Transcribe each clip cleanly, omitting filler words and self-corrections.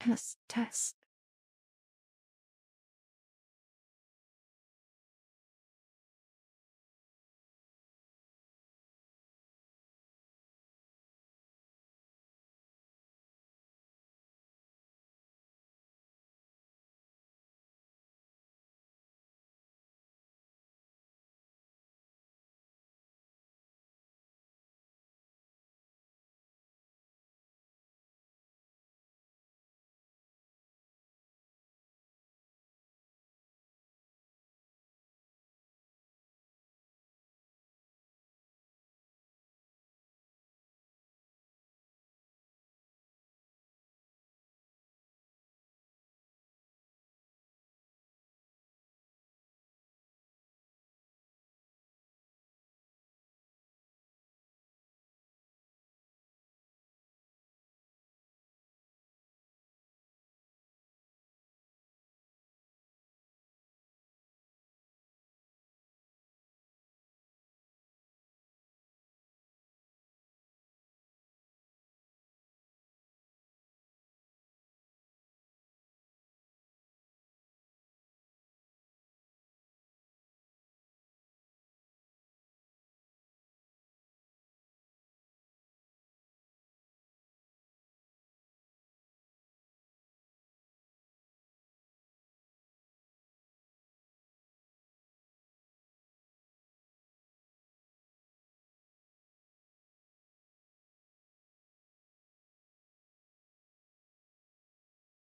Test, test.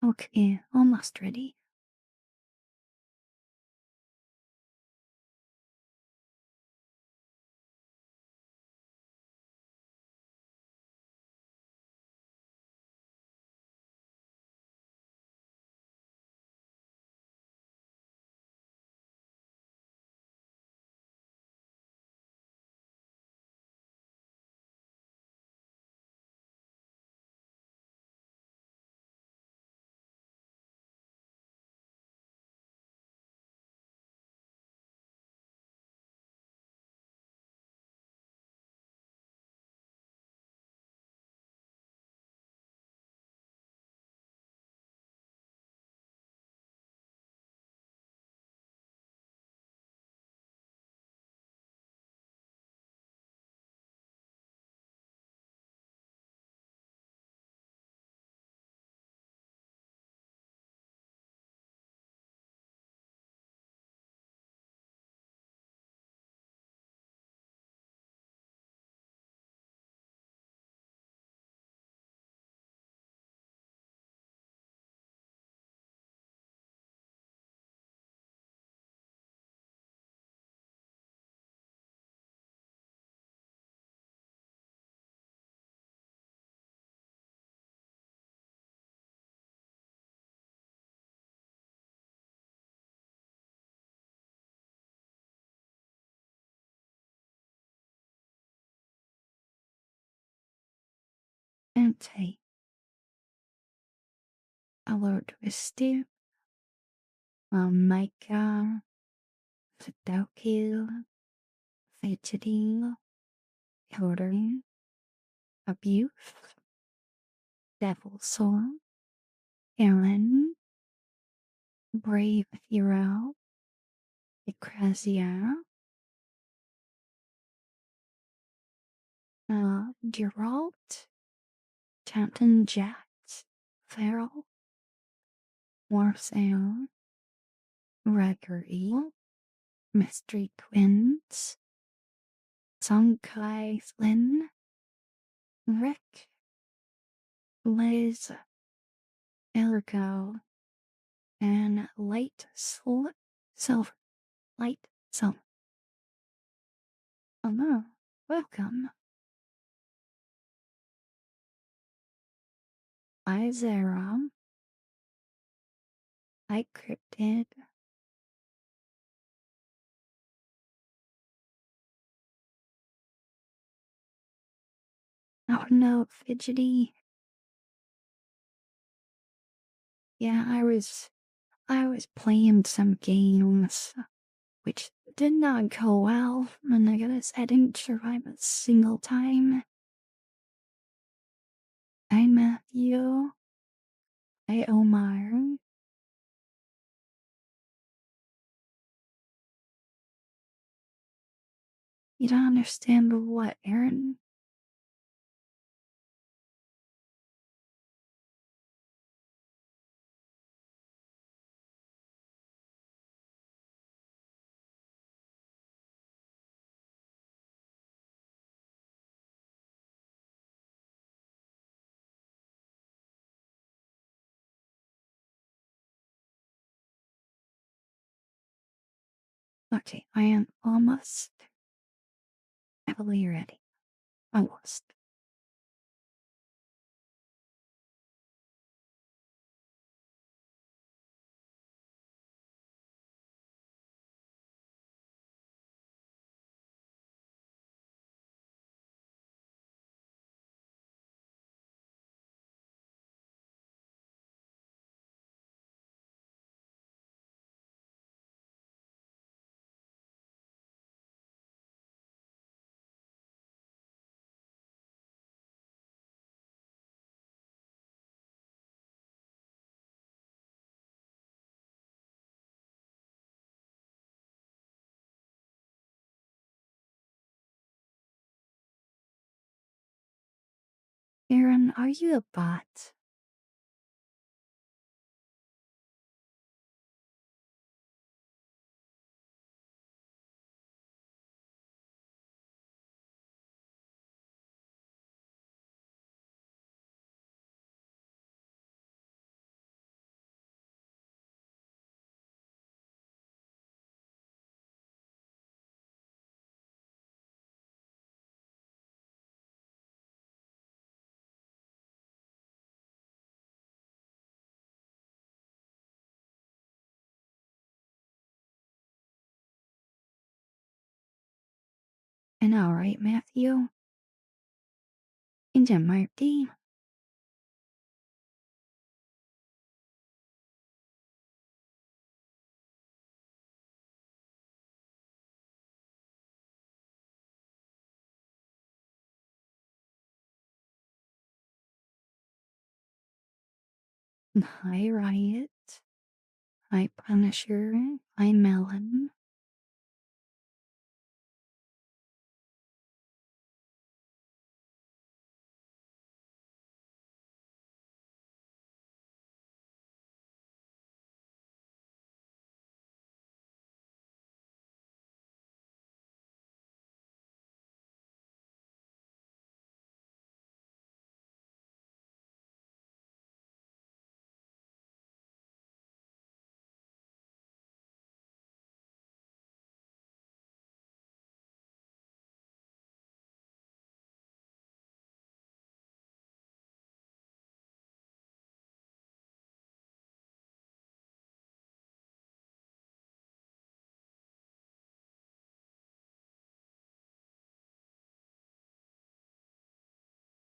Okay, almost ready. Empty. Alert with Steve. Micah. Fidel. Fidgeting. Ordering. Abuse. Devil Soul. Aaron. Brave Hero. Ecclesia. Geralt. Captain Jax. Farrell. Warsail. Gregory. Mystery Twins. Sonkai Flynn. Rick. Liz. Elrico. And Silver. Light Silver. Hello. Welcome. I Zera. I Cryptid. Oh no, Fidgety. Yeah, I was playing some games which did not go well, and I guess I didn't survive a single time. Hi Matthew. Hey, Omar. You don't understand what, Aaron? Okay, I am almost heavily ready. Almost. Aaron, are you a bot? I know, right, Matthew? Into Marty? Hi, Riot. Hi, Punisher. Hi, Melon.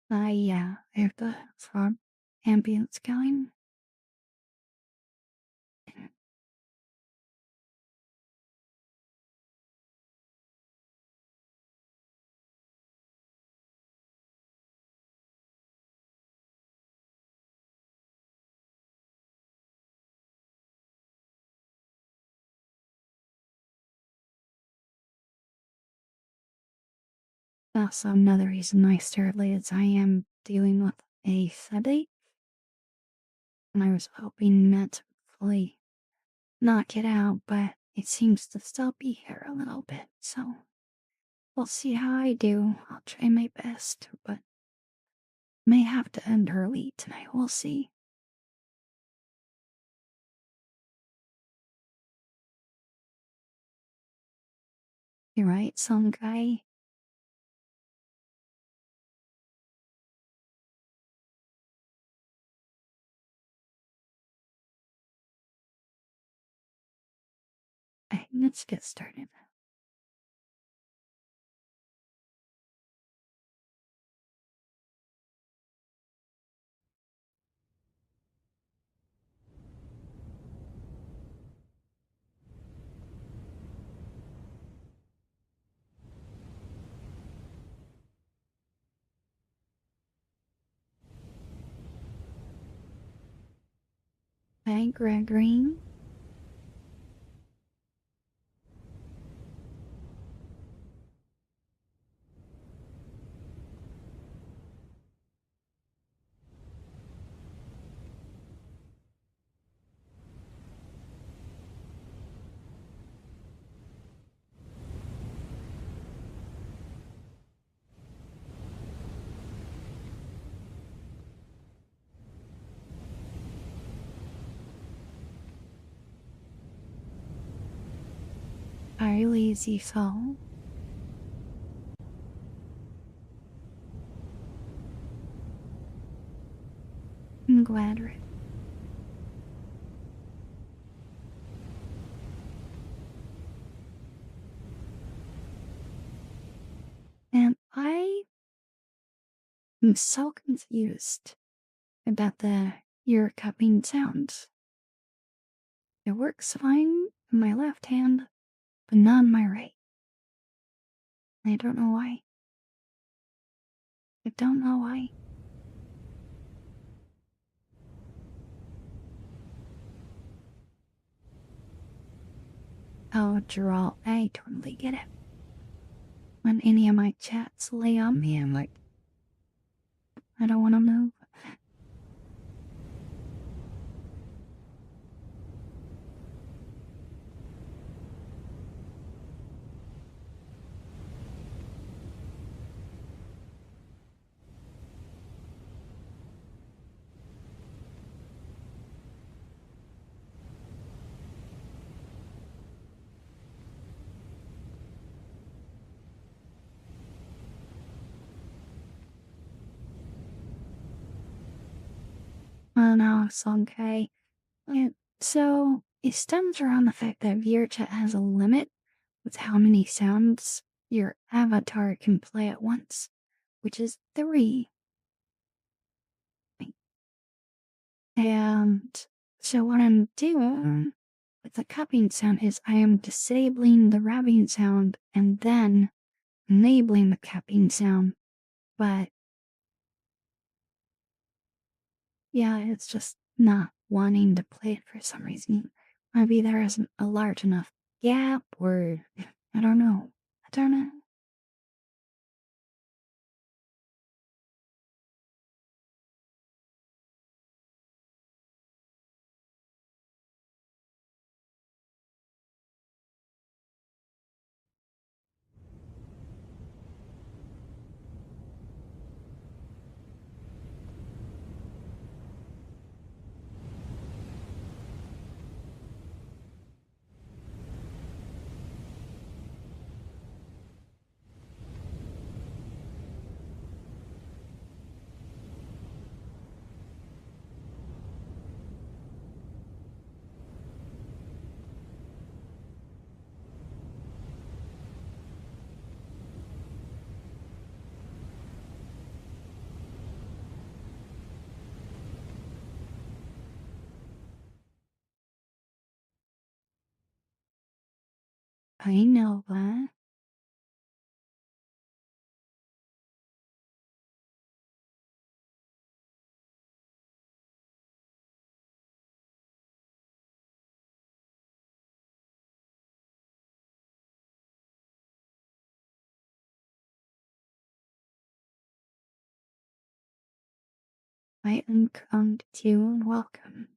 Yeah, I have the farm ambience going. Also, another reason I started late is I am dealing with a headache, and I was hoping Matt to fully knock it out, but it seems to still be here a little bit, so we'll see how I do. I'll try my best, but may have to end early tonight. We'll see. You're right, some guy. Let's get started. Hey, Gregory. Hi, lazy soul. I'm glad. And I am so confused about the ear cupping sounds. It works fine in my left hand, but not in my right. I don't know why. I don't know why. Oh, Gerald, I totally get it. When any of my chats lay on me, I'm like, I don't want to move. Oh no, it's okay. So, it stems around the fact that VRChat has a limit with how many sounds your avatar can play at once, which is 3. And so what I'm doing with the cupping sound is I am disabling the rubbing sound and then enabling the cupping sound. But yeah, it's just not wanting to play it for some reason. Maybe there isn't a large enough gap or I don't know. I don't know. I know that. I am come to you and welcome.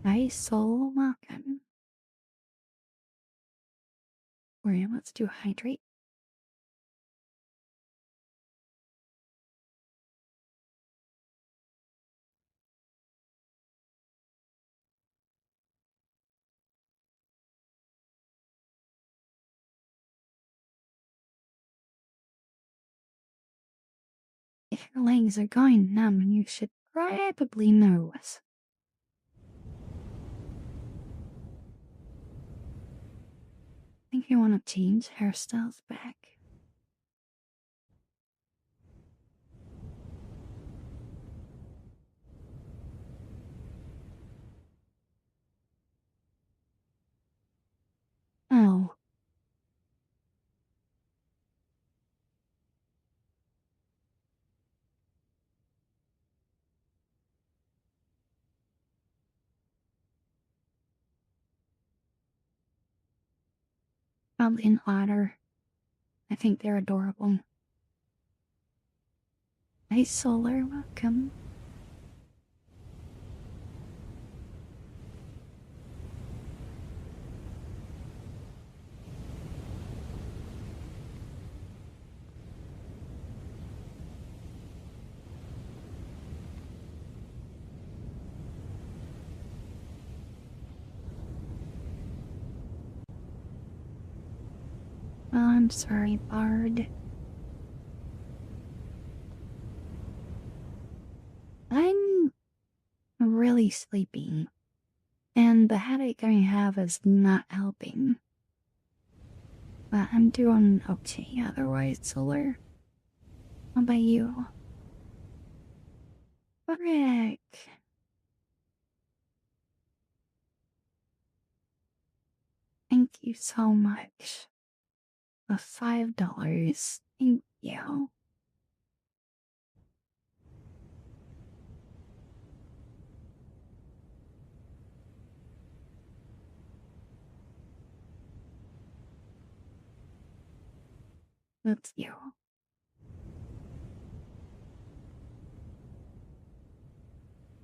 Nice soul welcome. Where let's do hydrate. If your legs are going numb, you should probably nose. Think you want to change hairstyles back? Oh, probably an otter. I think they're adorable. Hey, Solar, welcome. Oh, I'm sorry, Bard. I'm really sleepy, and the headache I have is not helping. But I'm doing okay otherwise, Solar. How about you? Frick. Thank you so much. The $5. Thank you. That's you.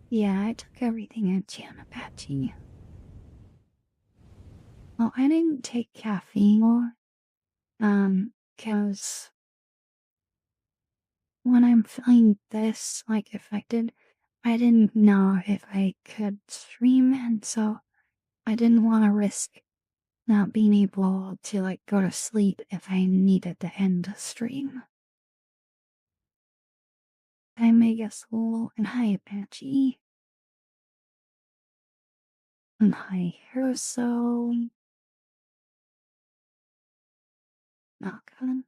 Yeah, I took everything at Janapachi. Well, I didn't take caffeine or, cause when I'm feeling this, like, affected, I didn't know if I could stream, and so I didn't want to risk not being able to, like, go to sleep if I needed to end the stream. Hi, Mega Soul, and hi, Apache, and hi, Hiroso. Not good.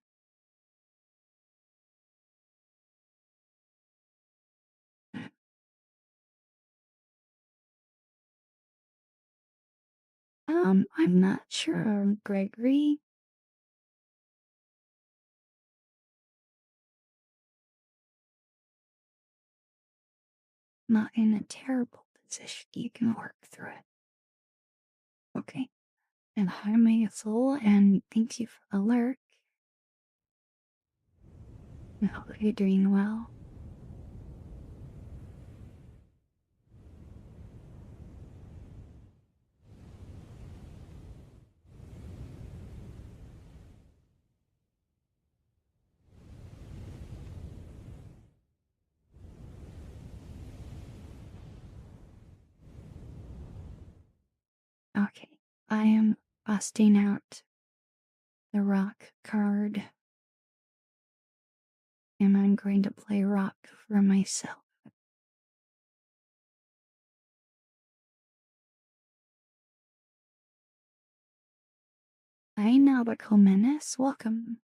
I'm not sure, Gregory. Not in a terrible position. You can work through it. Okay. And hi, Mega Soul, and thank you for the alert. I hope you're doing well. Okay. I am busting out the rock card, and I'm going to play rock for myself. Hi, Nautical Menace. Welcome.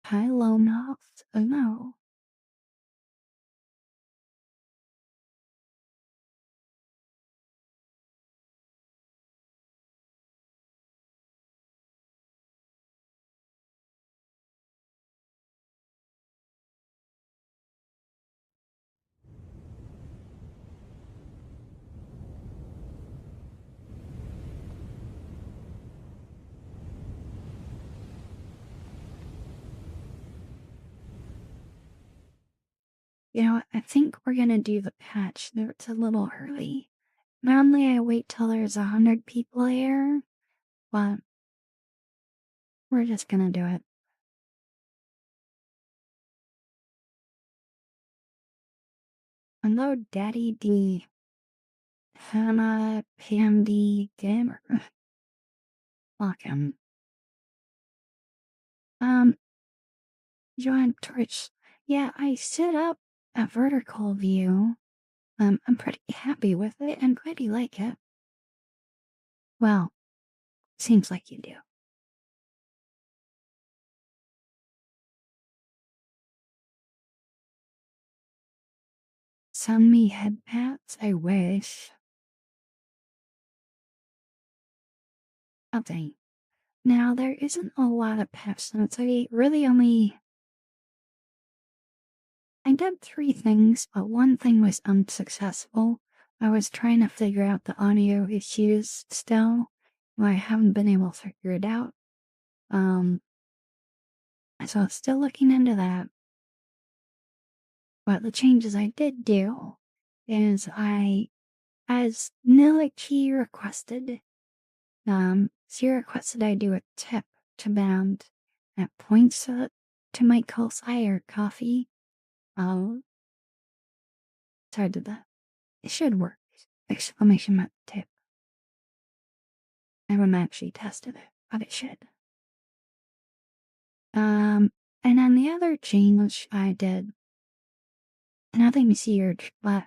Hi, Lonoff. Oh, no. You know what? I think we're gonna do the patch. It's a little early. Normally, I wait till there's 100 people here, but we're just gonna do it. Hello, Daddy D. Hannah PMD Gamer. Welcome. Um, Join Twitch. Yeah, I set up a vertical view. I'm pretty happy with it and pretty like it. Well, seems like you do. Send me head pats, I wish. Okay. Now, there isn't a lot of pets notes. I really only. I did three things, but one thing was unsuccessful. I was trying to figure out the audio issues still. I haven't been able to figure it out. Um, so still looking into that. But the changes I did do is as Nilichi requested, she requested I do a tip to band that points to my Kosai or coffee. Um, so I did that. It should work. Exclamation mark tip. I haven't actually tested it, but it should. And then the other change I did, nothing huge, but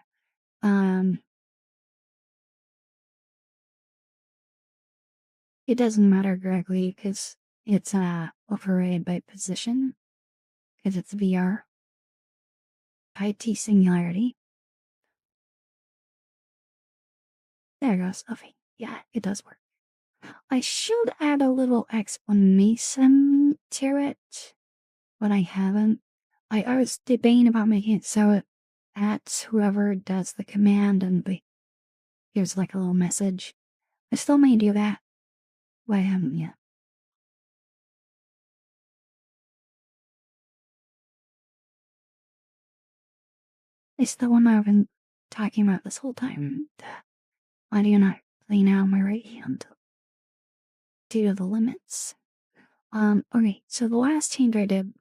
it doesn't matter directly because it's overrated by position because it's VR. IT Singularity. There goes. Okay, yeah, it does work. I should add a little explanation to it, but I haven't. I was debating about making it so it at whoever does the command and gives like a little message. I still may do that, but I haven't yet. It's the one I've been talking about this whole time. Why do you not play now on my right hand? Due to the limits. Okay, so the last change I did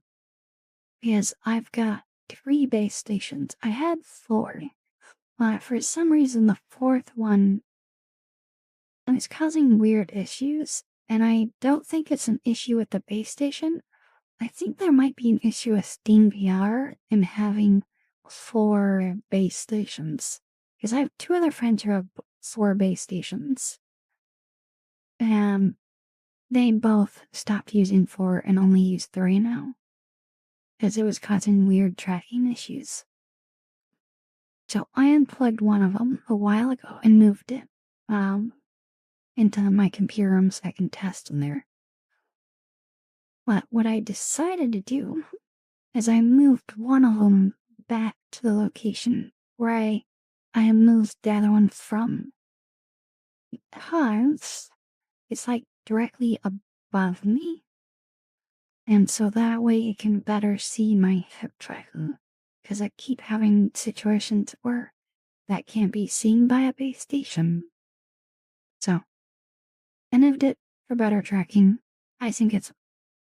is I've got three base stations. I had four, but for some reason the fourth one is causing weird issues, and I don't think it's an issue with the base station. I think there might be an issue with Steam VR and having four base stations. Because I have two other friends who have four base stations. And they both stopped using four and only use three now. Because it was causing weird tracking issues. So I unplugged one of them a while ago and moved it into my computer room so I can test in there. But what I decided to do is I moved one of them back to the location where I moved the other one from. Because it's like directly above me. And so that way it can better see my hip tracker. Because I keep having situations where that can't be seen by a base station. So, I moved it for better tracking. I think it's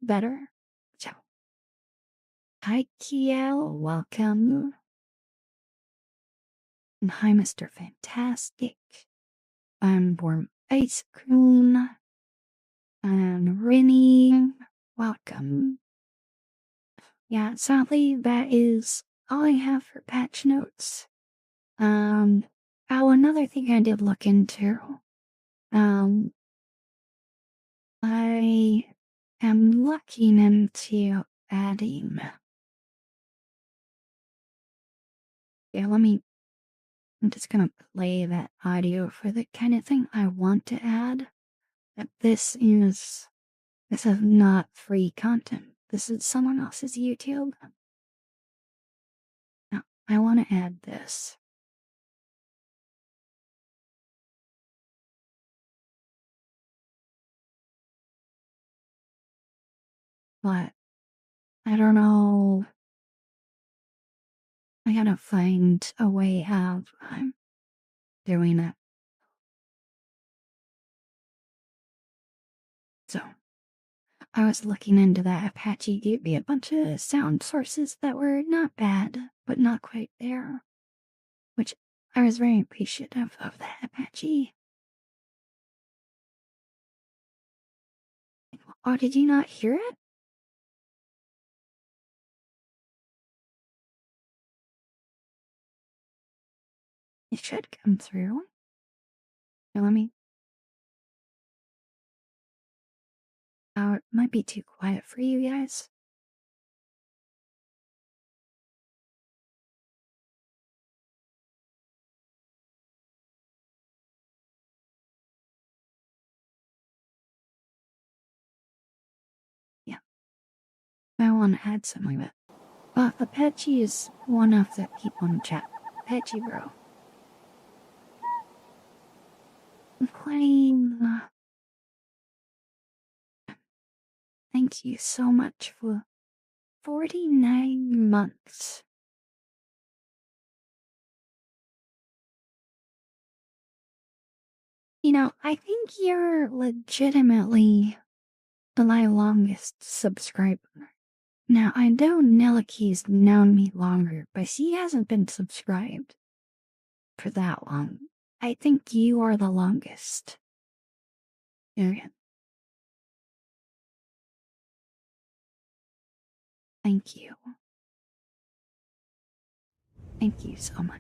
better. So, hi Kiel, welcome. And hi Mr. Fantastic. I'm Warm Ice Cream. And Rinny, welcome. Yeah, sadly, that is all I have for patch notes. Another thing I did look into. Um, I am looking into adding. Yeah, I'm just gonna play that audio for the kind of thing I want to add. That this is not free content. This is someone else's YouTube. Now, I want to add this. But I don't know. I gotta find a way of doing it. So, I was looking into that. Apache gave me a bunch of sound sources that were not bad, but not quite there. I was very appreciative of that, Apache. Oh, did you not hear it? It should come through. Here, let me. Oh, it might be too quiet for you guys. Yeah, I want to add something of it. Apache is one of the people in chat. Apache, bro. Playing. Thank you so much for 49 months. You know, I think you're legitimately my longest subscriber. Now, I know Neliki's known me longer, but he hasn't been subscribed for that long. I think you are the longest. Yeah. Thank you. Thank you so much.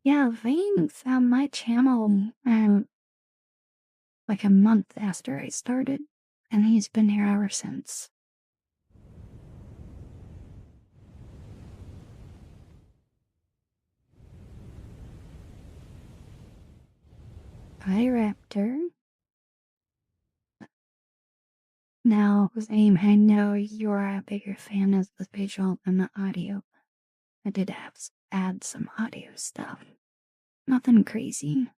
Yeah, Vane found my channel like a month after I started, and he's been here ever since. Hi, Raptor. Now, Zame, I know you're a bigger fan of the visual than the audio. I did have add some audio stuff. Nothing crazy.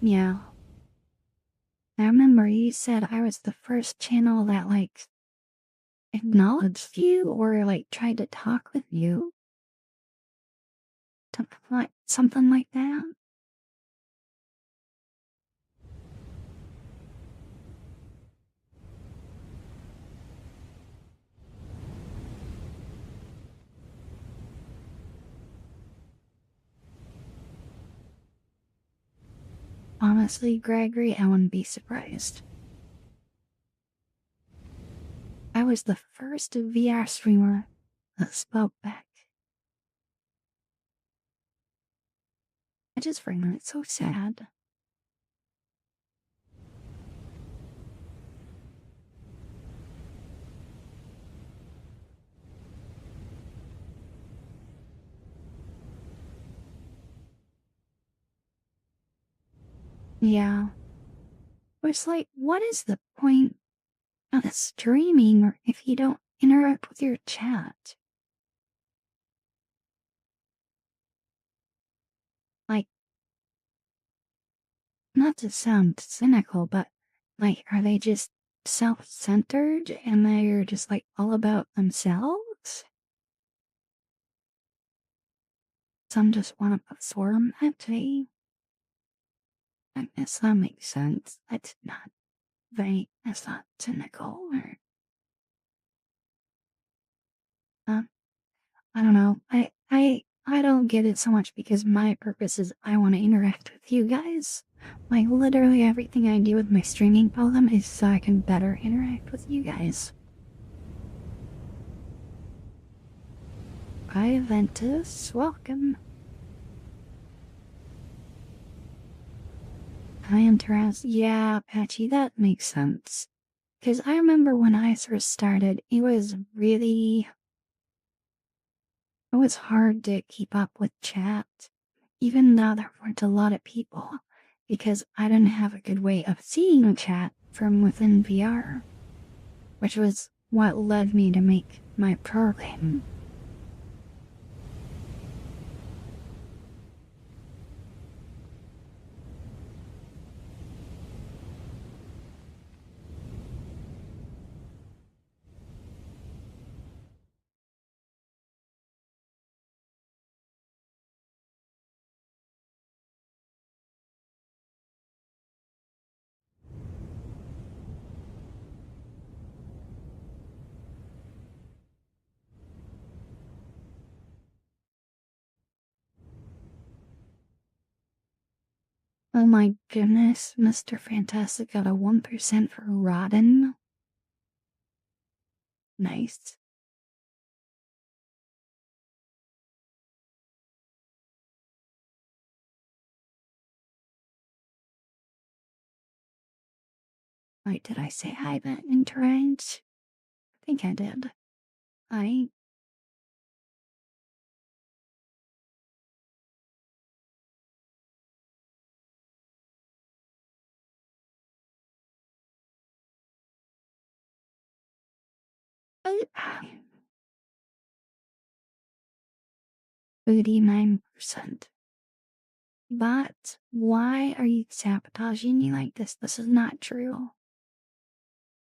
Yeah. I remember you said I was the first channel that, like, acknowledged you or, like, tried to talk with you. Something like that. Honestly, Gregory, I wouldn't be surprised. I was the first VR streamer that spoke back. I just find it so sad. Yeah. It's like, what is the point of streaming if you don't interact with your chat? Like, not to sound cynical, but like, are they just self-centered and they're just like all about themselves? Some just want to perform that way. I guess that makes sense. That's not cynical or, um, I don't know. I don't get it so much because my purpose is I want to interact with you guys. Like literally everything I do with my streaming problem is so I can better interact with you guys. Hi Ventus, welcome. Hi Interas. Yeah, Patchy, that makes sense. Because I remember when I first started, it was hard to keep up with chat, even though there weren't a lot of people, because I didn't have a good way of seeing chat from within VR, which was what led me to make my program. my goodness, Mr. Fantastic got a 1% for rotten. Nice. Wait, did I say I bet interact? I think I did. I I 39%. But why are you sabotaging me like this? This is not true.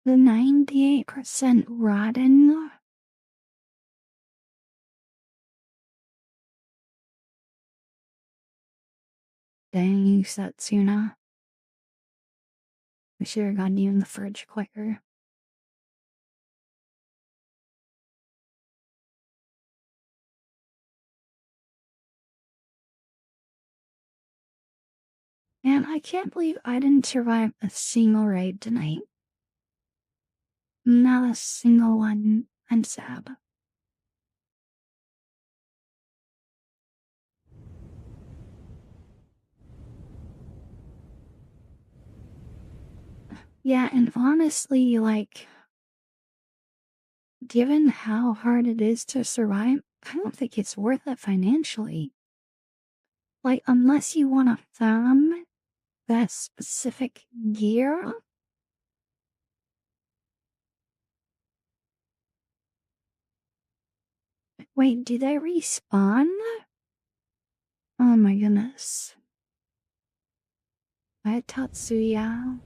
The 98% rotten? Dang you, Setsuna. We should have gotten you in the fridge quicker. Man, I can't believe I didn't survive a single raid tonight. Not a single one. I'm sad. Yeah, and honestly, like, given how hard it is to survive, I don't think it's worth it financially. Like, unless you want to farm that specific gear. Wait, do they respawn? Oh my goodness. I Tatsuya.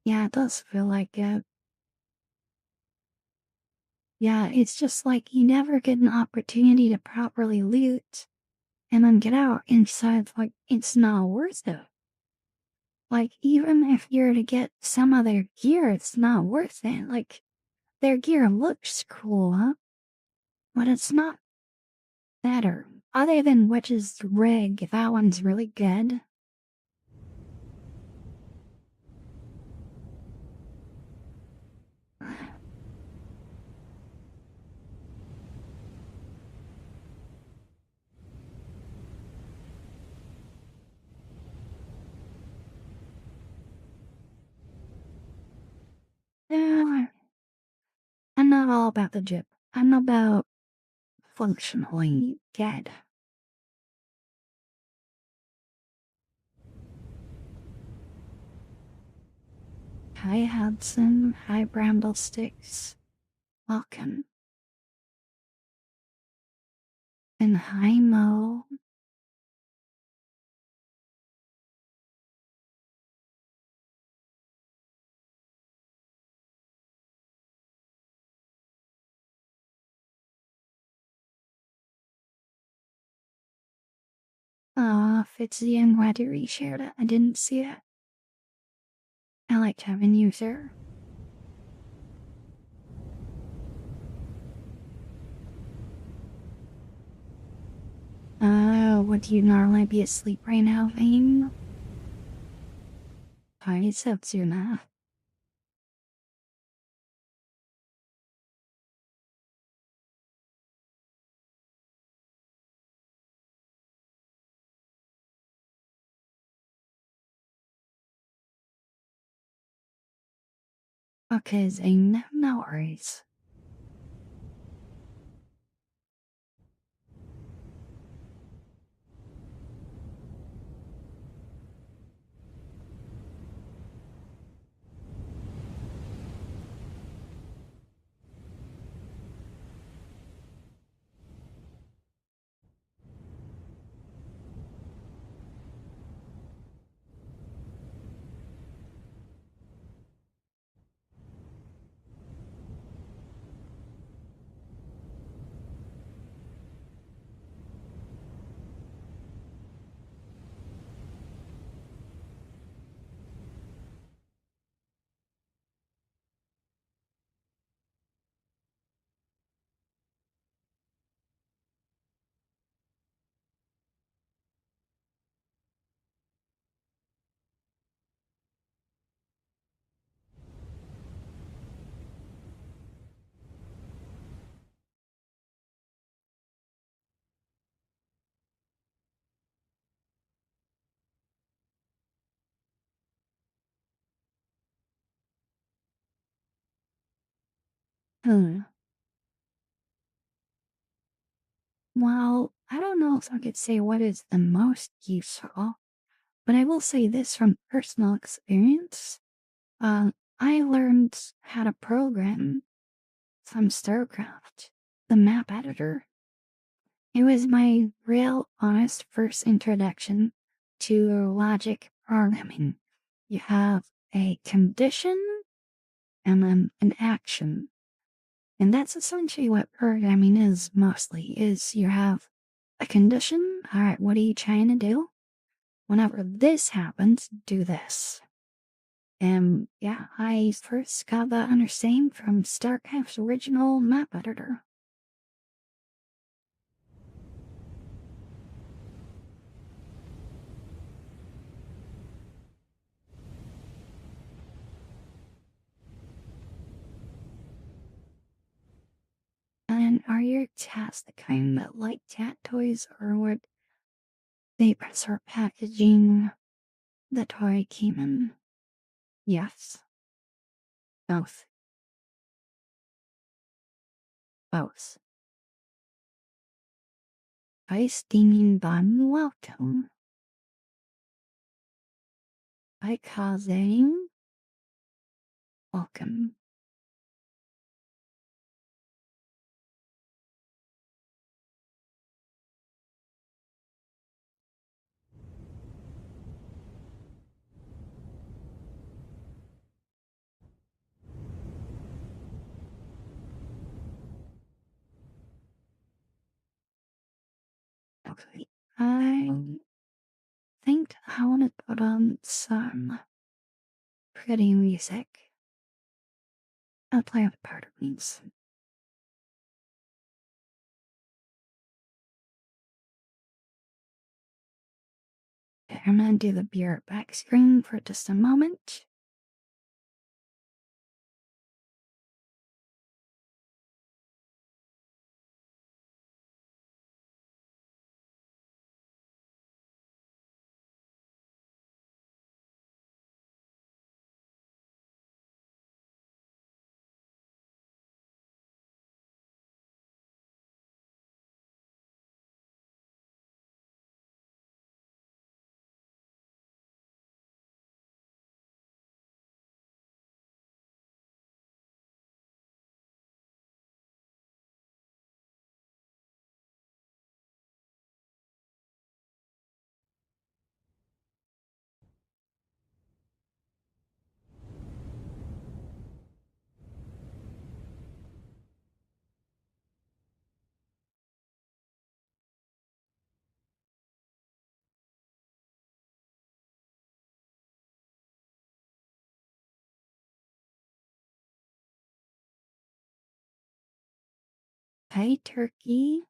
Yeah, it does feel like it. Yeah, it's just like you never get an opportunity to properly loot and then get out inside, like, it's not worth it. Like, even if you're to get some of their gear, it's not worth it. Like, their gear looks cool, huh? But it's not better. Other than Witch's Rig, that one's really good. Yeah, I'm not all about the jip. I'm about functionally dead. Hi Hudson, hi Bramblesticks. Welcome. And hi Mo. Aw, Fitzy, I'm glad you reshared it. I didn't see it. I liked having you, sir. Would you normally be asleep right now, Vane? Hi, Setsuna. Okay, Zane, no worries. Hmm. Well, I don't know if I could say what is the most useful, but I will say this from personal experience. I learned how to program some StarCraft, the map editor. It was my real honest first introduction to logic programming. You have a condition and then an action. And that's essentially what programming is mostly, is you have a condition. All right, what are you trying to do? Whenever this happens, do this. And yeah, I first got that understanding from StarCraft's original map editor. And are your cats the kind that like cat toys, or would they prefer packaging the toy came in? Yes, both. Both. By steaming bun welcome. By causing welcome. Okay. I think I want to put on some pretty music. I'll play with part of these. Okay, I'm gonna do the beer back screen for just a moment. Hey, turkey.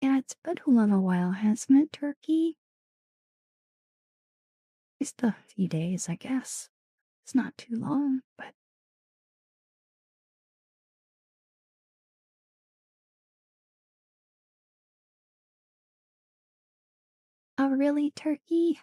Yeah, it's been a little while, hasn't it, turkey? Just a few days, I guess. It's not too long, but oh, really, turkey?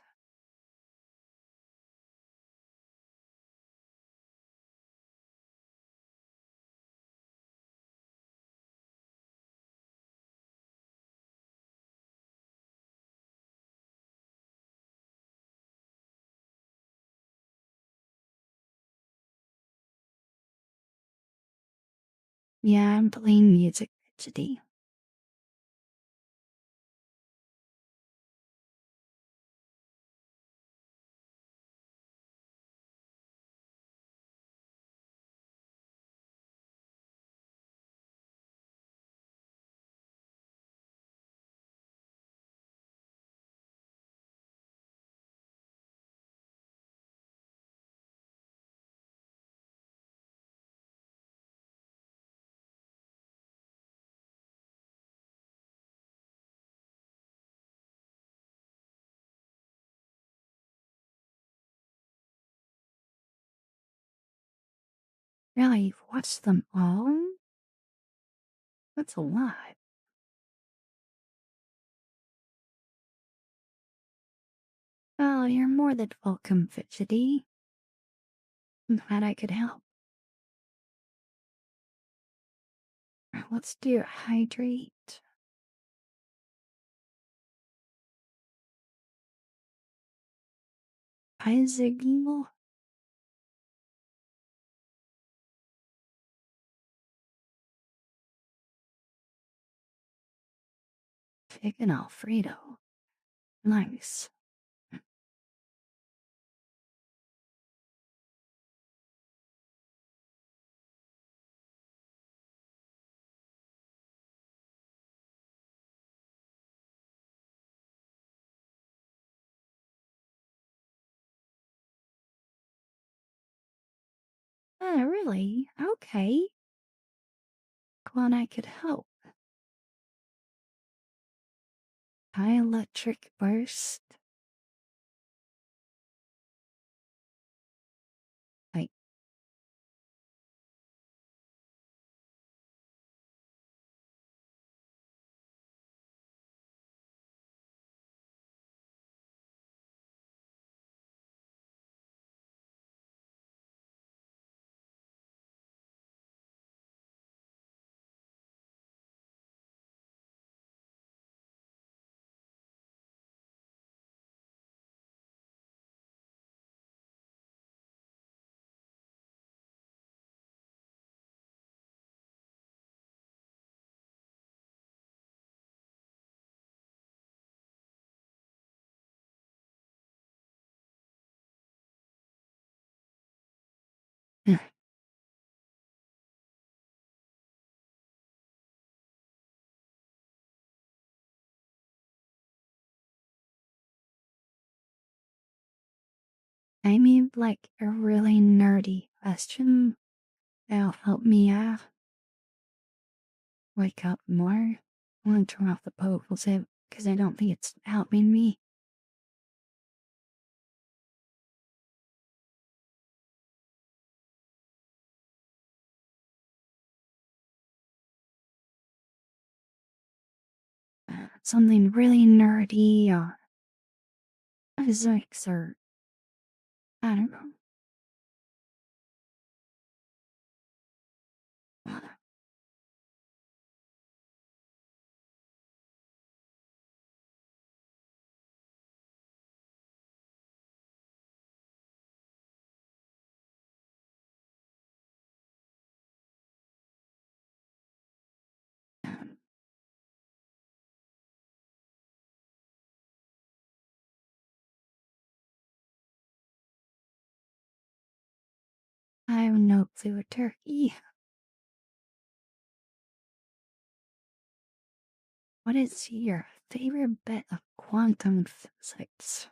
Yeah, I'm playing music today. Really, you've watched them all? That's a lot. Well, you're more than welcome, Fidgety. I'm glad I could help. Let's do hydrate. Isaac. Chicken Alfredo. Nice. Really? Okay. Glad I could help. High electric burst. Like, I mean, like a really nerdy question that'll help me wake up more. I want to turn off the posts because I don't think it's helping me. Something really nerdy or physics or I don't know. I have no clue a turkey. What is your favorite bit of quantum physics?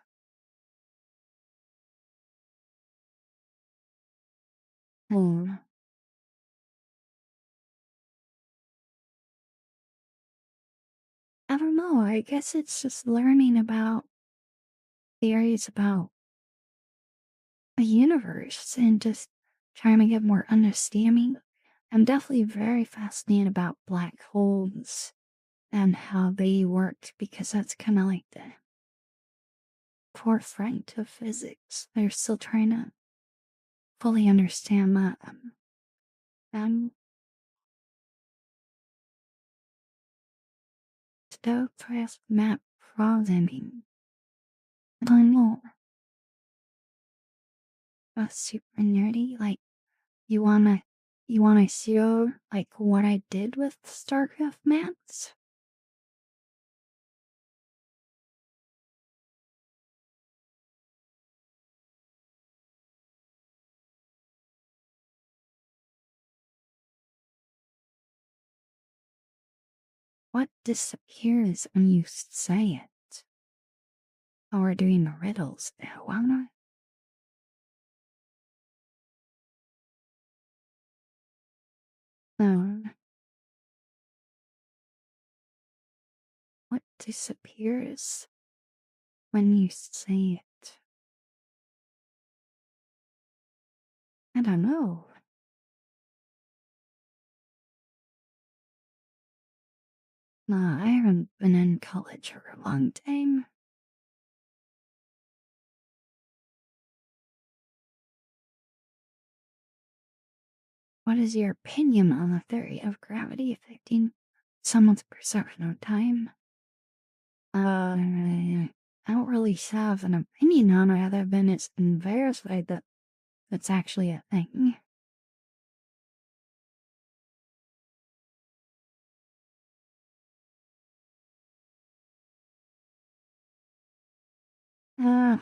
Hmm. I don't know. I guess it's just learning about theories about the universe and just trying to get more understanding. I'm definitely very fascinated about black holes and how they work because that's kind of like the forefront of physics. They're still trying to fully understand that. And still press map programming. I don't know. That's super nerdy. Like you wanna see like what I did with StarCraft maps? What disappears when you say it? Oh, we're doing the riddles now, why not? Oh, what disappears when you say it? I don't know. I haven't been in college for a long time. What is your opinion on the theory of gravity affecting someone's perception of time? I don't really have an opinion on it other than it's been verified that it's actually a thing. Uh,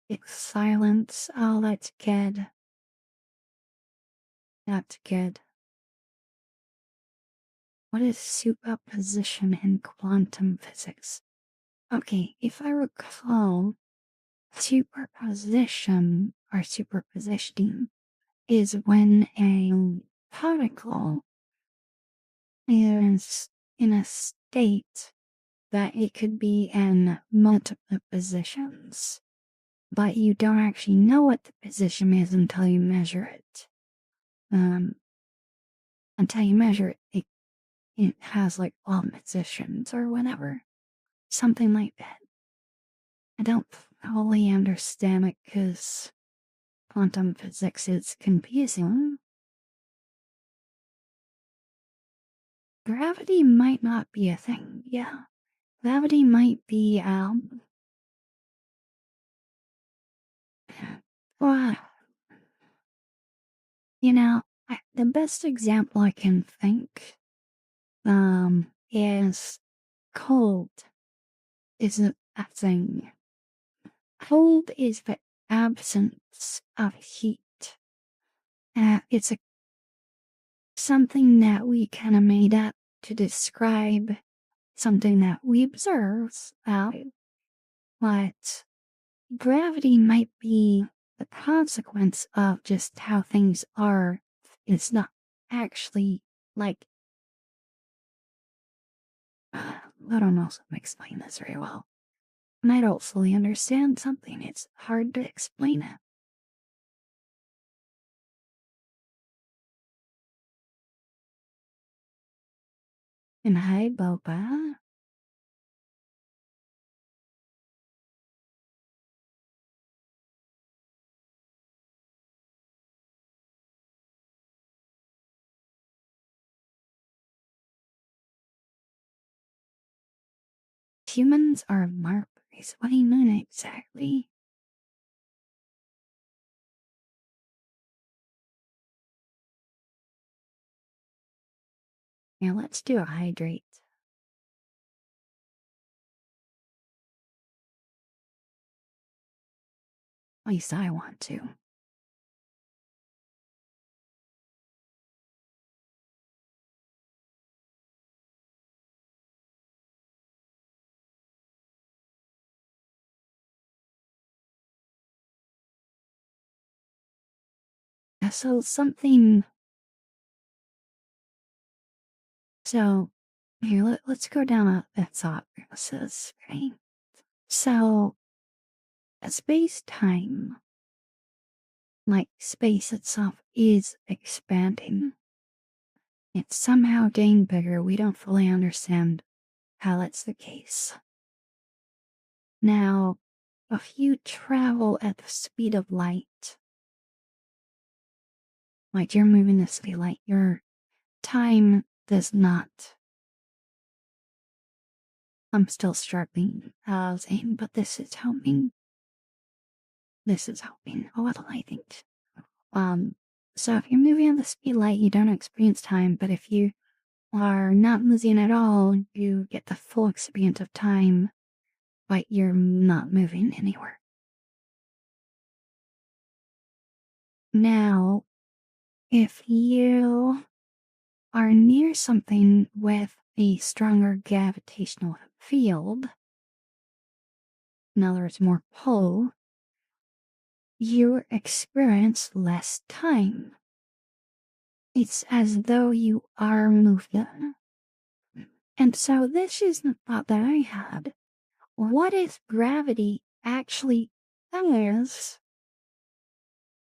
it's silence. Oh, that's good. That's good. What is superposition in quantum physics? Okay, if I recall, superposition or superpositioning is when a particle is in a state that it could be in multiple positions, but you don't actually know what the position is until you measure it. Um, until you measure it, it has like all positions or whatever, something like that. I don't fully understand it because quantum physics is confusing. Gravity might not be a thing, yeah. Gravity might be, well, the best example I can think, is cold is a thing. Cold is the absence of heat. It's something that we kind of made up to describe something that we observe. But gravity might be the consequence of just how things are. It's not actually like I don't know if I explain this very well. When I don't fully understand something, it's hard to explain it. And hi, Boba. Humans are markers. What do you mean exactly? Yeah, let's do a hydrate. At least I want to. Yeah, so something. So here, let's go down a thought process, right? So, space time, like space itself, is expanding. It's somehow getting bigger. We don't fully understand how that's the case. Now, if you travel at the speed of light, like you're moving the speed of light, your time does not. I'm still struggling, saying, but this is helping. This is helping. Oh, what do I think? So if you're moving at the speed of light, you don't experience time, but if you are not moving at all, you get the full experience of time, but you're not moving anywhere. Now, if you are near something with a stronger gravitational field, in other words, more pull, you experience less time. It's as though you are moving. And so this is the thought that I had. What if gravity actually is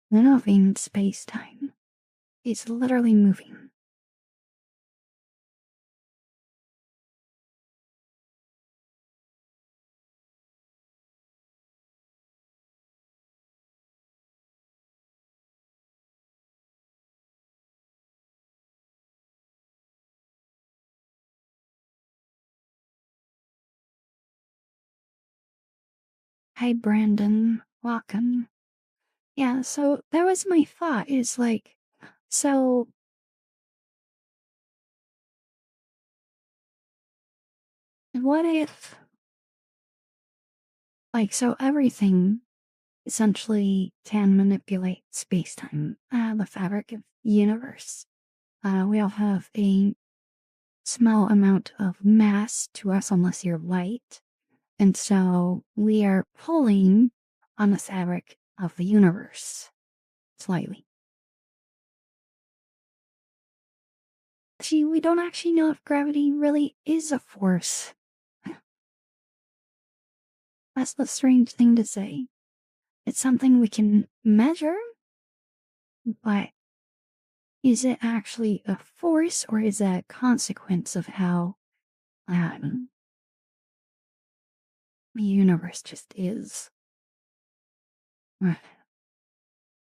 moving space time? It's literally moving. Hi, Brandon. Welcome. Yeah, so that was my thought is like, so what if, like, so everything essentially can manipulate space time, the fabric of universe. We all have a small amount of mass to us unless you're light. And so we are pulling on the fabric of the universe slightly. See, we don't actually know if gravity really is a force. That's the strange thing to say. It's something we can measure, but is it actually a force or is that a consequence of how um, the universe just is? I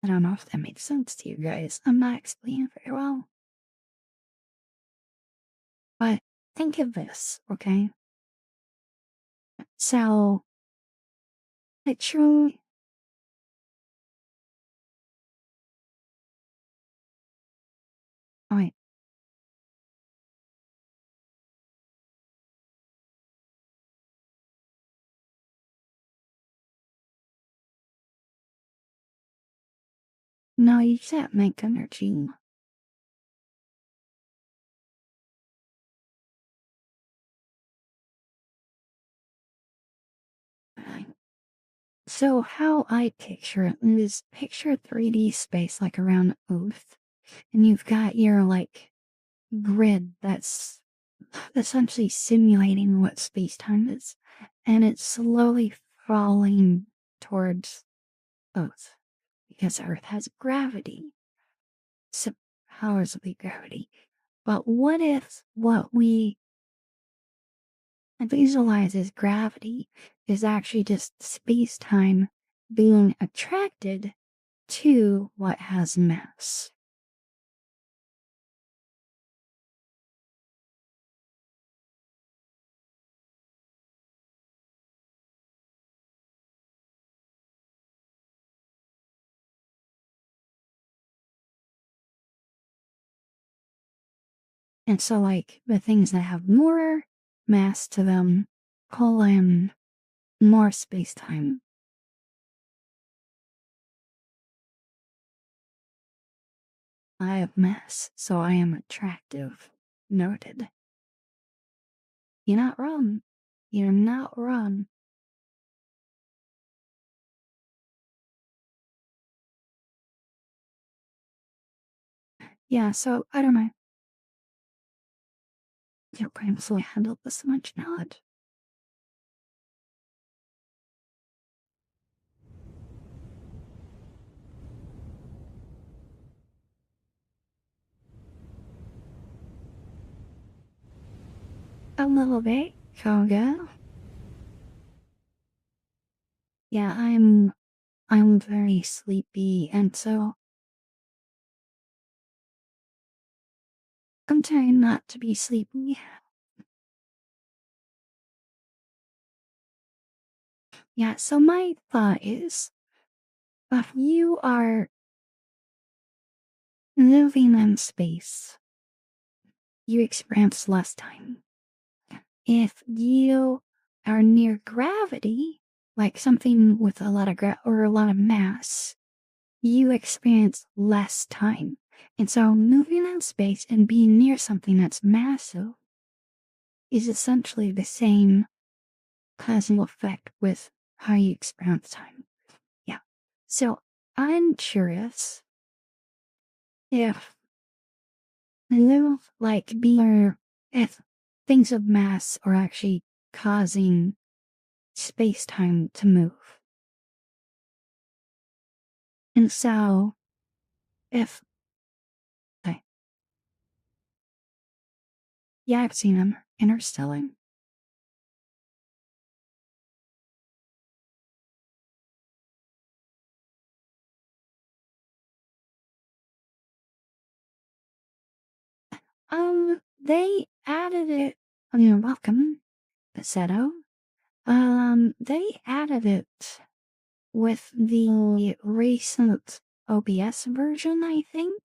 don't know if that makes sense to you guys. I'm not explaining it very well. But think of this, okay? So, I truly. Oh, wait. No, you can't make energy. So, how I picture it is picture 3D space like around Earth, and you've got your like grid that's essentially simulating what space time is, and it's slowly falling towards Earth because Earth has gravity, so powers of the gravity. But what if what we visualize as gravity is actually just space time being attracted to what has mass? And so, like, the things that have more mass to them pull in more space time. I have mass, so I am attractive. Noted. You're not wrong. You're not wrong. Yeah, so I don't know. Your brain so handle this much knowledge. A little bit, Koga. Yeah, I'm very sleepy, and so I'm trying not to be sleepy. Yeah, so my thought is if you are living in space, you experience less time. If you are near gravity, like something with a lot of or a lot of mass, you experience less time. And so moving in space and being near something that's massive is essentially the same causal effect with how you experience time. Yeah. So I'm curious if little like being if things of mass are actually causing space time to move. And so if okay, yeah, I've seen them. Interstellar. They added it. Oh, you're welcome, Passetto. They added it with the recent OBS version, I think.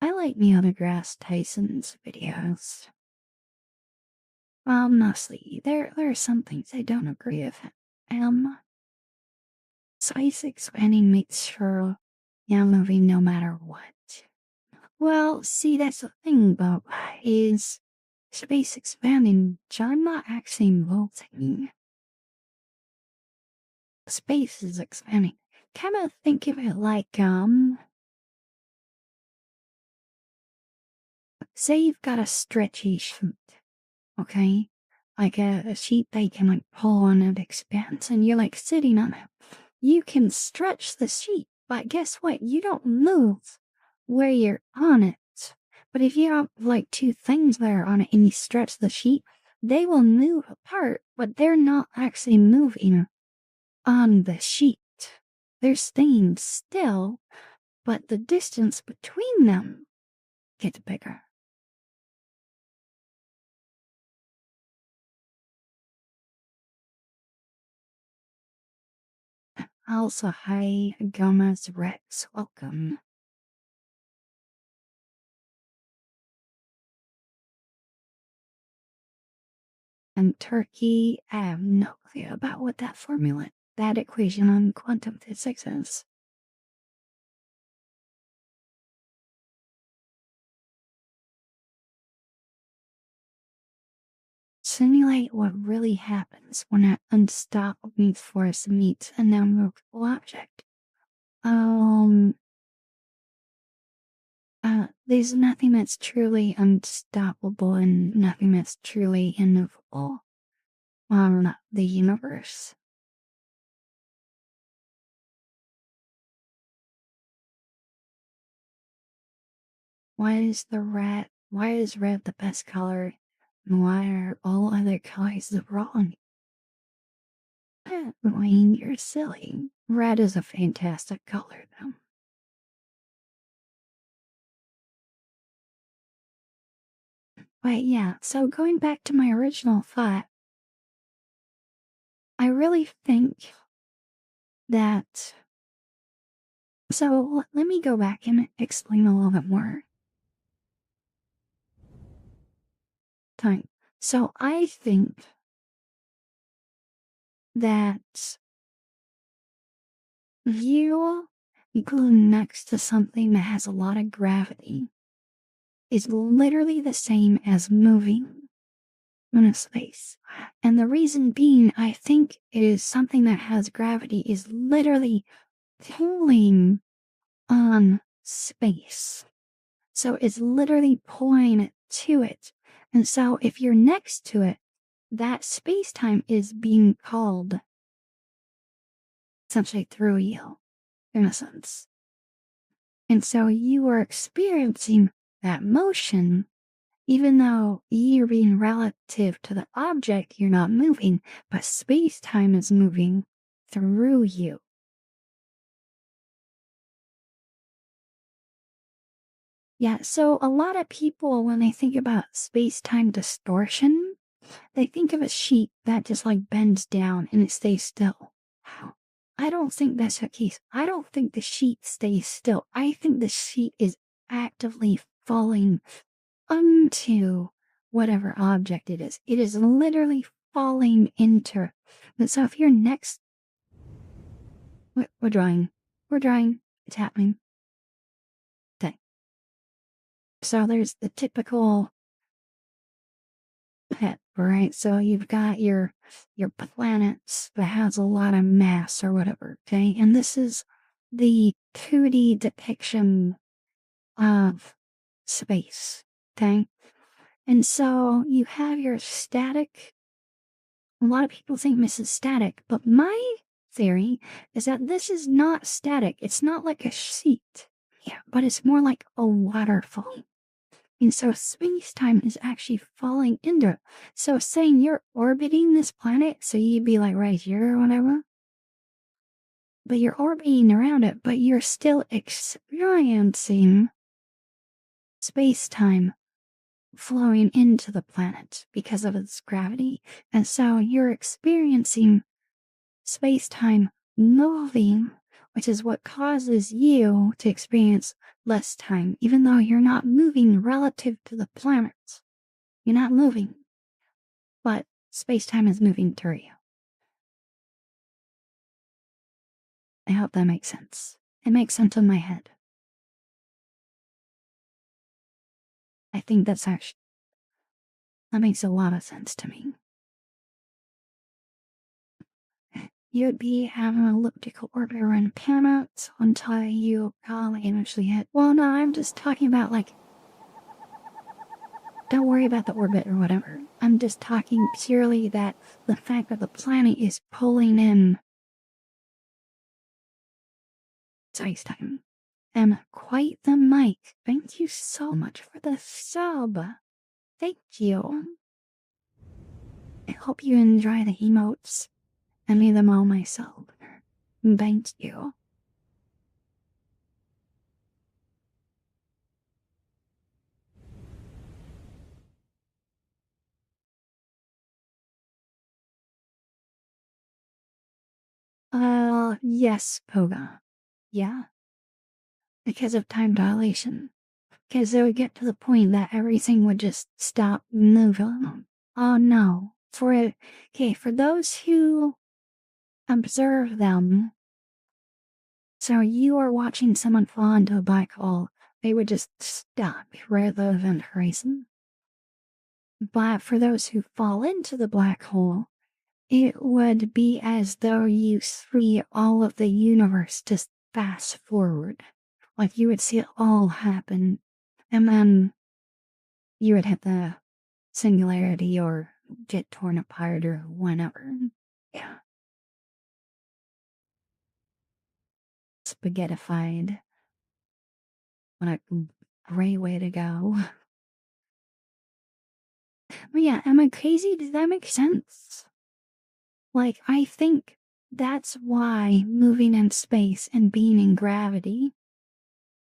I like Neil deGrasse Tyson's videos. Well, mostly. There are some things I don't agree with him. Space expanding makes sure you're moving no matter what. Well, see, that's the thing about is space expanding. I'm not actually moving. Space is expanding. Kind of think of it like say you've got a stretchy sheet, okay? Like a sheet that you can like pull on and it expands, and you're like sitting on it. You can stretch the sheet, but guess what? You don't move where you're on it. But if you have like two things there on it and you stretch the sheet, they will move apart, but they're not actually moving on the sheet. They're staying still, but the distance between them gets bigger. Also, hi, Gomez Rex, welcome. And Turkey, I have no clue about what that formula, that equation on quantum physics is. Simulate what really happens when an unstoppable force meets an unmovable object. Um, there's nothing that's truly unstoppable and nothing that's truly immovable on the universe. Why is red the best color? And why are all other colors wrong? Wayne, you're silly. Red is a fantastic color, though. But yeah, so going back to my original thought, I really think that. So let me go back and explain a little bit more time. So I think that you go next to something that has a lot of gravity is literally the same as moving in a space. And the reason being, I think it is something that has gravity is literally pulling on space. So it's literally pulling it to it. And so if you're next to it, that space time is being called essentially through you, in a sense. And so you are experiencing that motion, even though you're being relative to the object, you're not moving, but space time is moving through you. Yeah, so a lot of people, when they think about space time distortion, they think of a sheet that just like bends down and it stays still. I don't think that's the case. I don't think the sheet stays still. I think the sheet is actively falling onto whatever object it is. It is literally falling into. But so if you're next, we're drawing. We're drawing. It's happening. Okay. So there's the typical pet, right? So you've got your planets that has a lot of mass or whatever, okay? And this is the 2D depiction of space, okay? And so you have your static. A lot of people think this is static, but my theory is that this is not static. It's not like a sheet, yeah, but it's more like a waterfall. And so space time is actually falling into it. So saying you're orbiting this planet, so you'd be like right here or whatever. but you're orbiting around it, but you're still experiencing space time flowing into the planet because of its gravity. And so you're experiencing space time moving, which is what causes you to experience less time, even though you're not moving relative to the planet. You're not moving, but space time is moving through you. I hope that makes sense. It makes sense in my head. I think that makes a lot of sense to me. You'd be having an elliptical orbit around planets until you probably eventually hit. Well, no, I'm just talking about don't worry about the orbit or whatever. I'm just talking purely that the fact that the planet is pulling in space time. And quite the mic. Thank you so much for the sub. Thank you. I hope you enjoy the emotes. I made them all myself. Thank you. Yes, Poga. Yeah. Because of time dilation. Because it would get to the point that everything would just stop moving. Oh no. For those who observe them, so you are watching someone fall into a black hole, they would just stop rather than horizon. But for those who fall into the black hole, it would be as though you see all of the universe just fast forward. Like you would see it all happen, and then you would hit the singularity or get torn apart or whatever. Yeah. Spaghettified. What a great way to go. But yeah, am I crazy? Does that make sense? Like, I think that's why moving in space and being in gravity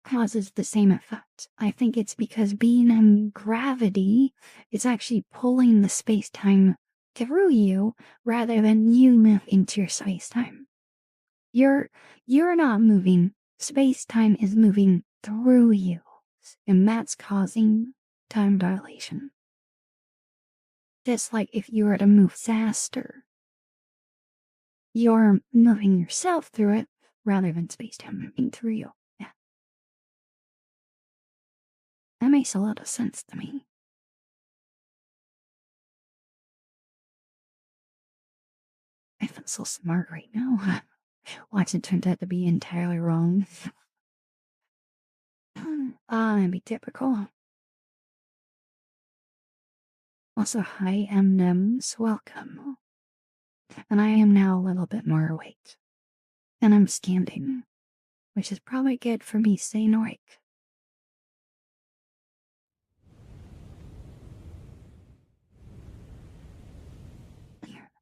causes the same effect. I think it's because being in gravity is actually pulling the space time through you rather than you move into your space time. You're not moving. Space time is moving through you, and that's causing time dilation. Just like if you were to move faster, you're moving yourself through it rather than space time moving through you. Yeah. That makes a lot of sense to me. I feel so smart right now. Watch it turned out to be entirely wrong. It'd be typical. Also, hi, M&M's, welcome. And I am now a little bit more awake. And I'm standing, which is probably good for me staying awake.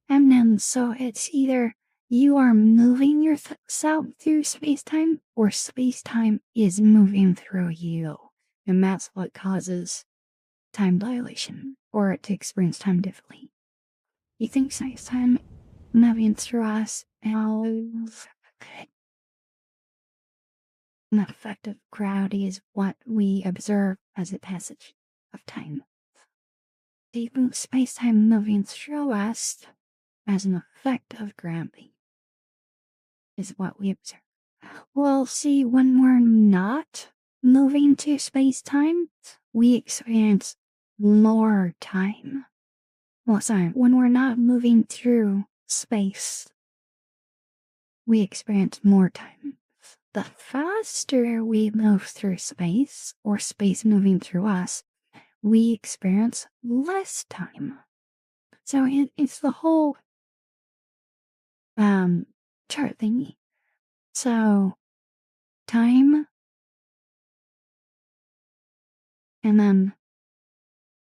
And then, so it's either you are moving yourself through space time, or space time is moving through you. And that's what causes time dilation, or to experience time differently. You think space time moving through us and the effect of gravity is what we observe as a passage of time. Even space time moving through us as an effect of gravity is what we observe. Well, see, when we're not moving to space time, we experience more time. Well, sorry, when we're not moving through space, we experience more time. The faster we move through space, or space moving through us, we experience less time. So it's the whole chart thingy. So time and then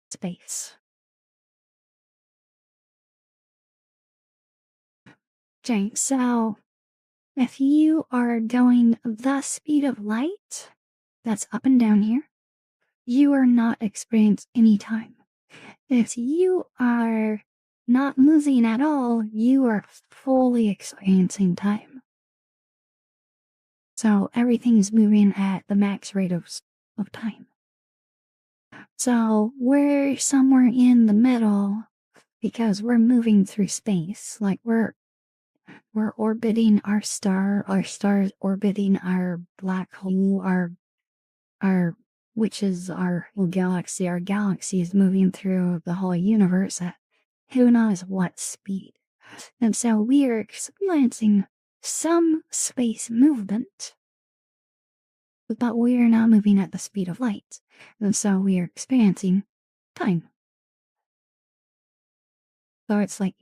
space. Okay, so If you are going the speed of light, that's up and down here, you are not experiencing any time. If you are not moving at all, you are fully experiencing time. So everything's moving at the max rate of time. So we're somewhere in the middle because we're moving through space. Like we're orbiting our star's orbiting our black hole, our which is our galaxy. Our galaxy is moving through the whole universe at who knows what speed. And so we are experiencing some space movement, but we are not moving at the speed of light. And so we are experiencing time. So it's like,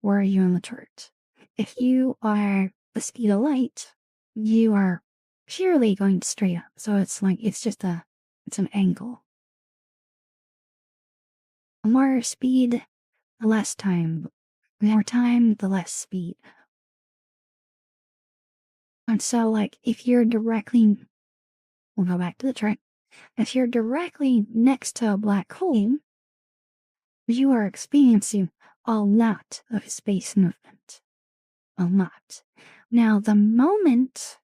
where are you in the chart? If you are the speed of light, you are purely going straight up. So it's like, it's an angle. The more speed, the less time. The more time, the less speed. And so, like, if you're directly, we'll go back to the chart. If you're directly next to a black hole, you are experiencing a lot of space movement. A lot. Now, the moment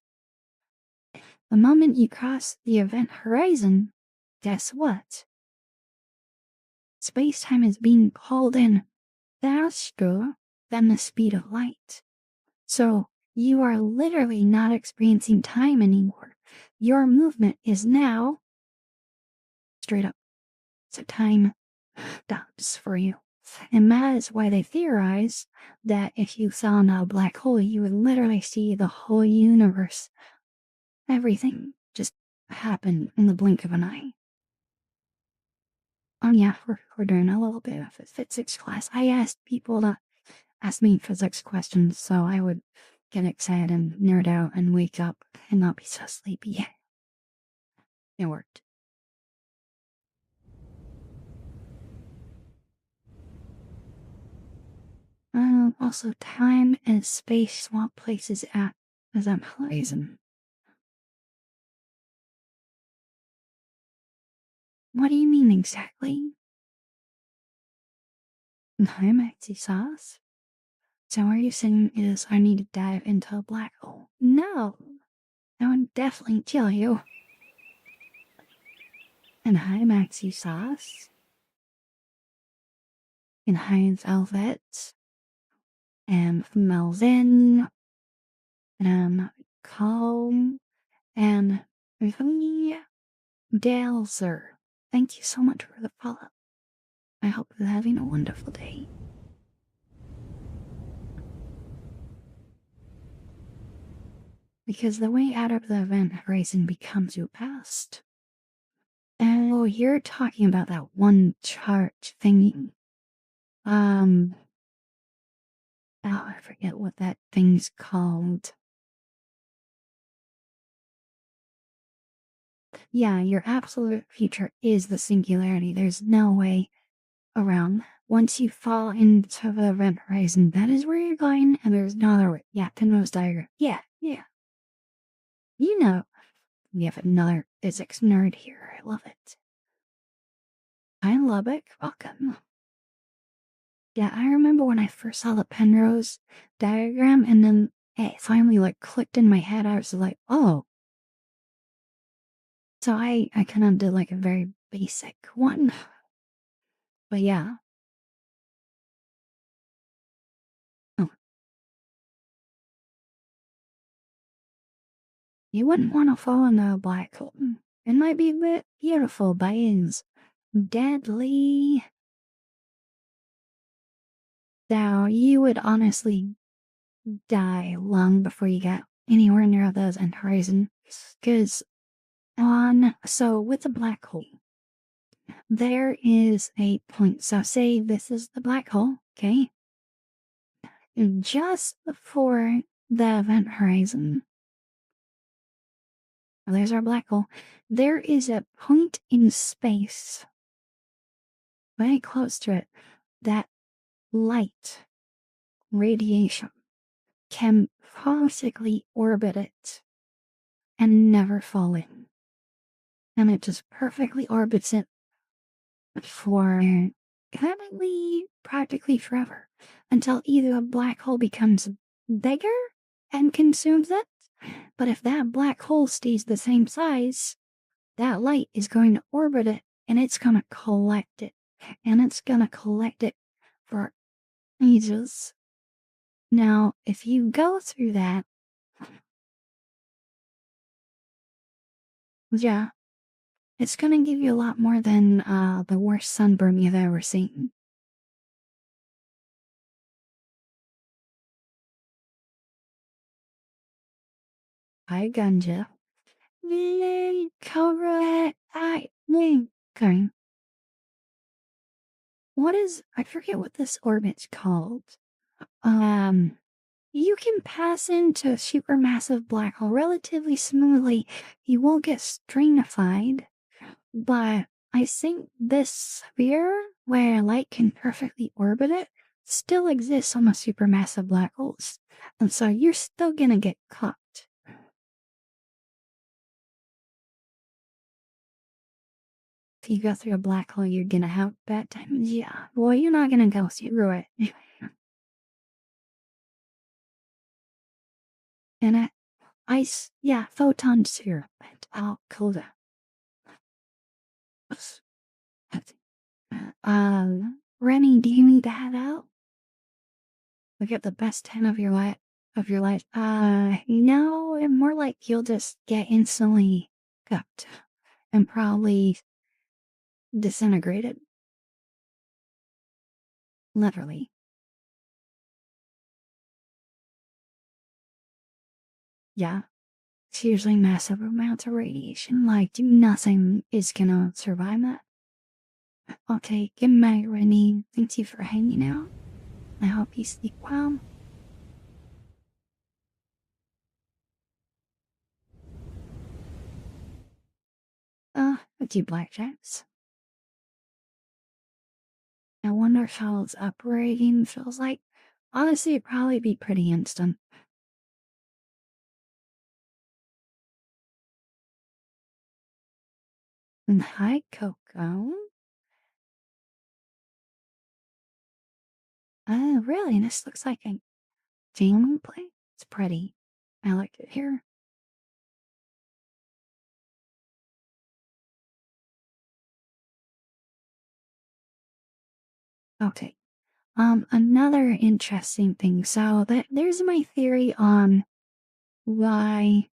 you cross the event horizon, guess what? Space-time is being pulled in faster than the speed of light. So you are literally not experiencing time anymore. Your movement is now straight up. So time stops for you. And that is why they theorize that if you saw a black hole, you would literally see the whole universe. Everything just happen in the blink of an eye. Oh yeah, we're doing a little bit of a physics class. I asked people to ask me physics questions so I would get excited and nerd out and wake up and not be so sleepy. It worked. Also, time and space swap places at as I'm horizon. What do you mean exactly? Hi, Maxi Sauce. So what you're saying is I need to dive into a black hole? No, that would definitely kill you. And hi, Maxi Sauce. And hi, Velvet. And Melvin. And Calm. And me, Dalzer. Thank you so much for the follow. I hope you're having a wonderful day. Because the way out of the event horizon becomes your past. Oh, you're talking about that one chart thingy. Oh, I forget what that thing's called. Yeah, your absolute future is the singularity. There's no way around. Once you fall into the event horizon, that is where you're going, and there's no other way. Yeah, Penrose diagram. Yeah. You know, we have another physics nerd here. I love it. Hi, Lubbock. Welcome. Yeah, I remember when I first saw the Penrose diagram, and then it finally like clicked in my head. I was like, oh. So I kind of did like a very basic one. But yeah. Oh, you wouldn't want to fall in a black hole. It might be a bit beautiful, but it's deadly. Now, you would honestly die long before you get anywhere near those end horizons. Because so with a black hole, there is a point. So say this is the black hole, okay? And just before the event horizon, there's our black hole. There is a point in space, very close to it, that light radiation can possibly orbit it and never fall in. And it just perfectly orbits it for currently practically forever until either a black hole becomes bigger and consumes it. But if that black hole stays the same size, that light is going to orbit it and it's going to collect it. And it's going to collect it for ages. Now, if you go through that, yeah, it's going to give you a lot more than the worst sunburn you've ever seen. I ganja. Correct. Okay. I forget what this orbit's called. Um, you can pass into a supermassive black hole relatively smoothly. You won't get stringified, but I think this sphere where light can perfectly orbit it still exists on the supermassive black holes. And so you're still gonna get caught. If you go through a black hole, you're gonna have bad times. Yeah. Well, you're not gonna go through it. And ice, yeah, photons here. And cool. Rennie, do you need to head out? Look at the best 10 of your life. No, more like you'll just get instantly cooked and probably disintegrated. Literally. Yeah. It's usually massive amounts of radiation. Like, nothing is gonna survive that. Okay, good night, Rennie. Thank you for hanging out. I hope you sleep well. A few blackjacks. I wonder how it's operating feels like. Honestly, it'd probably be pretty instant. And hi, Coco. Oh, really? This looks like a family play? It's pretty. I like it here. Okay. Another interesting thing. So there's my theory on why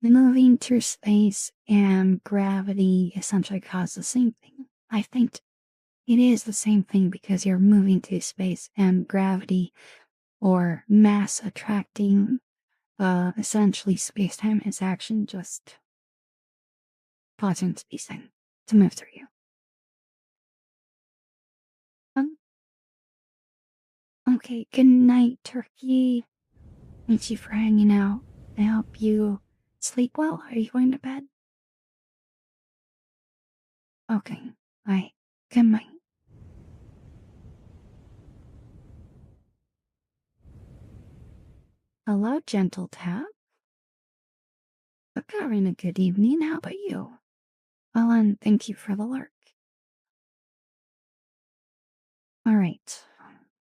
moving through space and gravity essentially cause the same thing. I think it is the same thing because you're moving through space and gravity or mass attracting essentially space-time is action just causing space-time to move through you. Um, okay, good night, Turkey. Thank you for hanging out. I hope you sleep well. Are you going to bed? Okay, bye. Good night. Hello, gentle tap. Hope you're having a good evening. How about you? Well, and thank you for the lurk. Alright.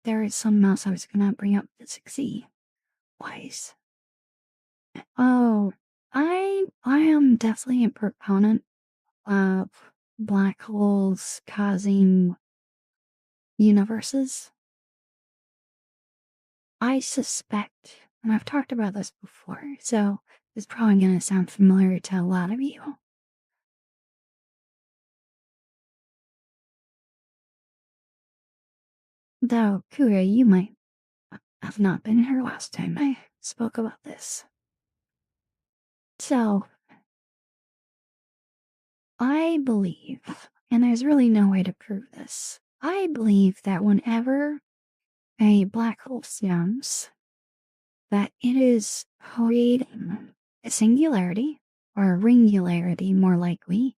There is something else I was gonna bring up to succeed. Wise. Oh, I am definitely a proponent of black holes causing universes. I suspect, and I've talked about this before, so it's probably gonna sound familiar to a lot of you. Though, Kura, you might have not been here last time I spoke about this. So, I believe, and there's really no way to prove this, I believe that whenever a black hole forms, that it is creating a singularity, or a ringularity more likely.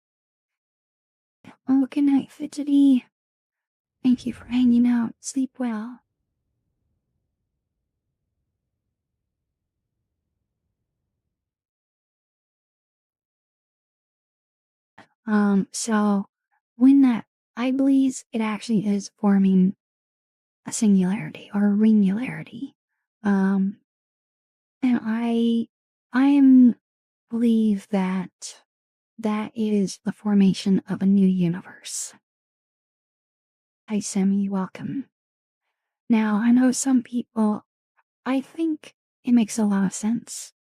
Oh, good night, Fidgety. Thank you for hanging out. Sleep well. So when that, I believe it actually is forming a singularity or a ringularity. Um, and I am believe that that is the formation of a new universe. Hi, Sammy, welcome. Now, I know some people, I think it makes a lot of sense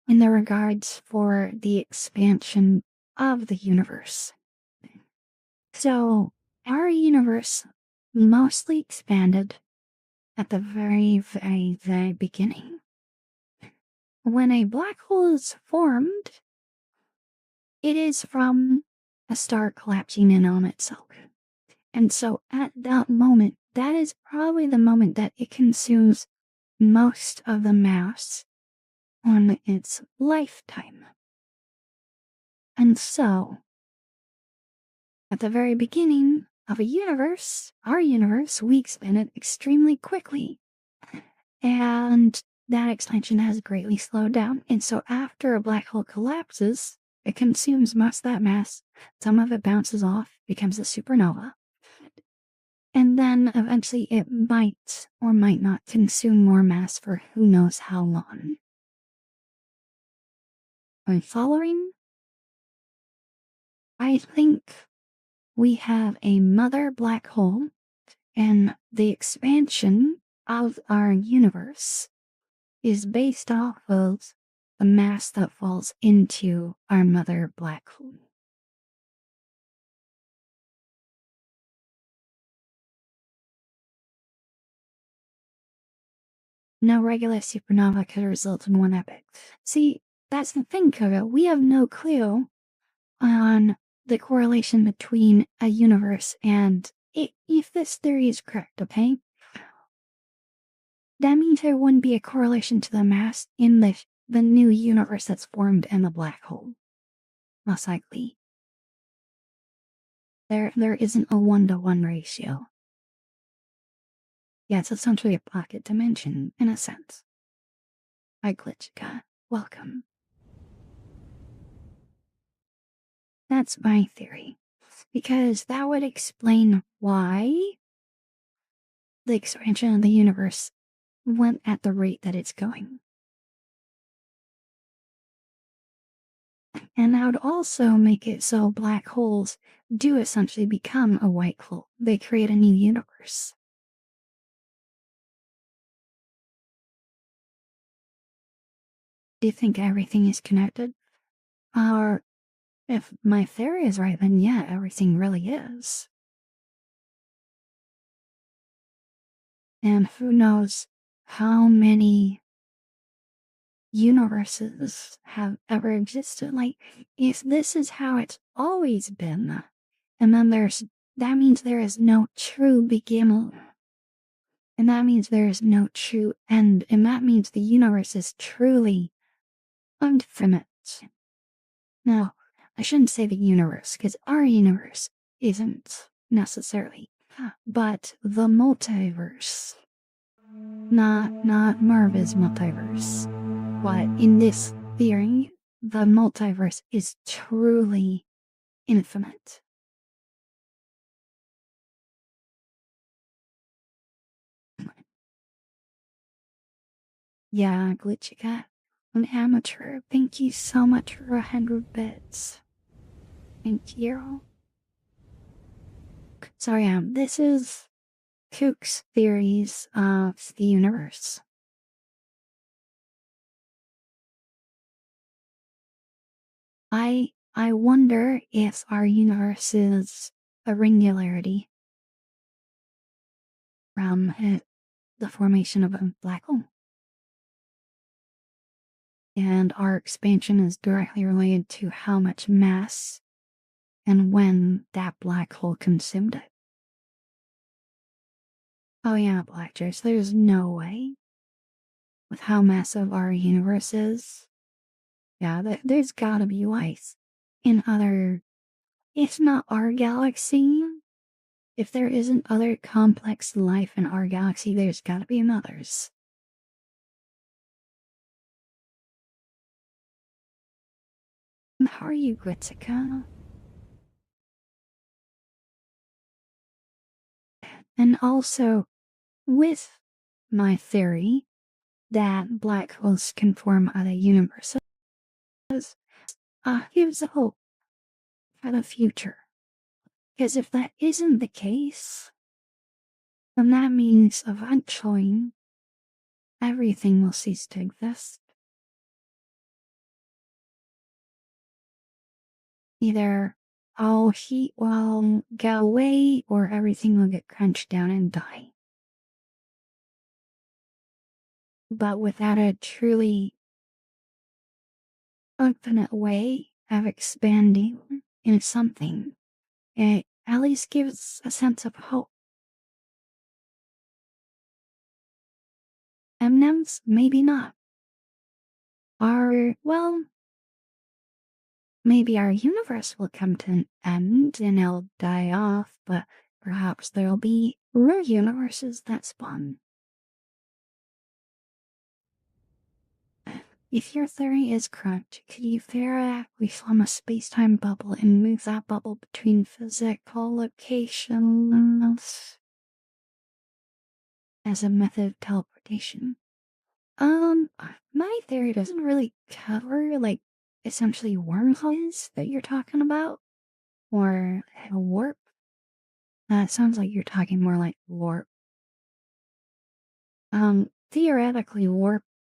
in the regards for the expansion of the universe. So, our universe mostly expanded at the very, very, very beginning. When a black hole is formed, it is from a star collapsing in on itself. And so at that moment, that is probably the moment that it consumes most of the mass on its lifetime. And so, at the very beginning of a universe, our universe, we expand it extremely quickly. And that expansion has greatly slowed down. And so after a black hole collapses, it consumes most of that mass. Some of it bounces off, becomes a supernova. And then eventually it might or might not consume more mass for who knows how long. Are you following? I think we have a mother black hole, and the expansion of our universe is based off of the mass that falls into our mother black hole. No regular supernova could result in one epoch. See, that's the thing, Koga. We have no clue on the correlation between a universe and if this theory is correct, okay? That means there wouldn't be a correlation to the mass in the new universe that's formed in the black hole. Most likely. There isn't a 1-to-1 ratio. Yeah, it's essentially a pocket dimension, in a sense. Hi, Glitchka. Welcome. That's my theory. Because that would explain why the expansion of the universe went at the rate that it's going. And that would also make it so black holes do essentially become a white hole. They create a new universe. Do you think everything is connected? Or if my theory is right, then yeah, everything really is. And who knows how many universes have ever existed. Like, if this is how it's always been, and then that means there is no true beginning. And that means there is no true end. And that means the universe is truly infinite. Now, I shouldn't say the universe, because our universe isn't necessarily, but the multiverse. Not Marvel's multiverse. But in this theory, the multiverse is truly infinite. Yeah, Glitchy Cat, an amateur. Thank you so much for 100 bits. Thank you. Sorry, this is Kook's theories of the universe. I wonder if our universe is a ringularity from the formation of a black hole. And our expansion is directly related to how much mass and when that black hole consumed it. Oh yeah, Blackjack, there's no way, with how massive our universe is, yeah, there's gotta be life in other, if not our galaxy. If there isn't other complex life in our galaxy, there's gotta be in others. How are you, Gritzika? And also, with my theory that black holes can form other universes, gives hope for the future. Because if that isn't the case, then that means eventually everything will cease to exist. Either all heat will go away or everything will get crunched down and die. But without a truly infinite way of expanding into something, it at least gives a sense of hope. M&Ms, maybe not. Well, maybe our universe will come to an end and it'll die off, but perhaps there'll be rare universes that spawn. If your theory is correct, could you theoretically form a space-time bubble and move that bubble between physical locations as a method of teleportation? My theory doesn't really cover, like, essentially wormholes that you're talking about, or a warp. It sounds like you're talking more like warp. Theoretically,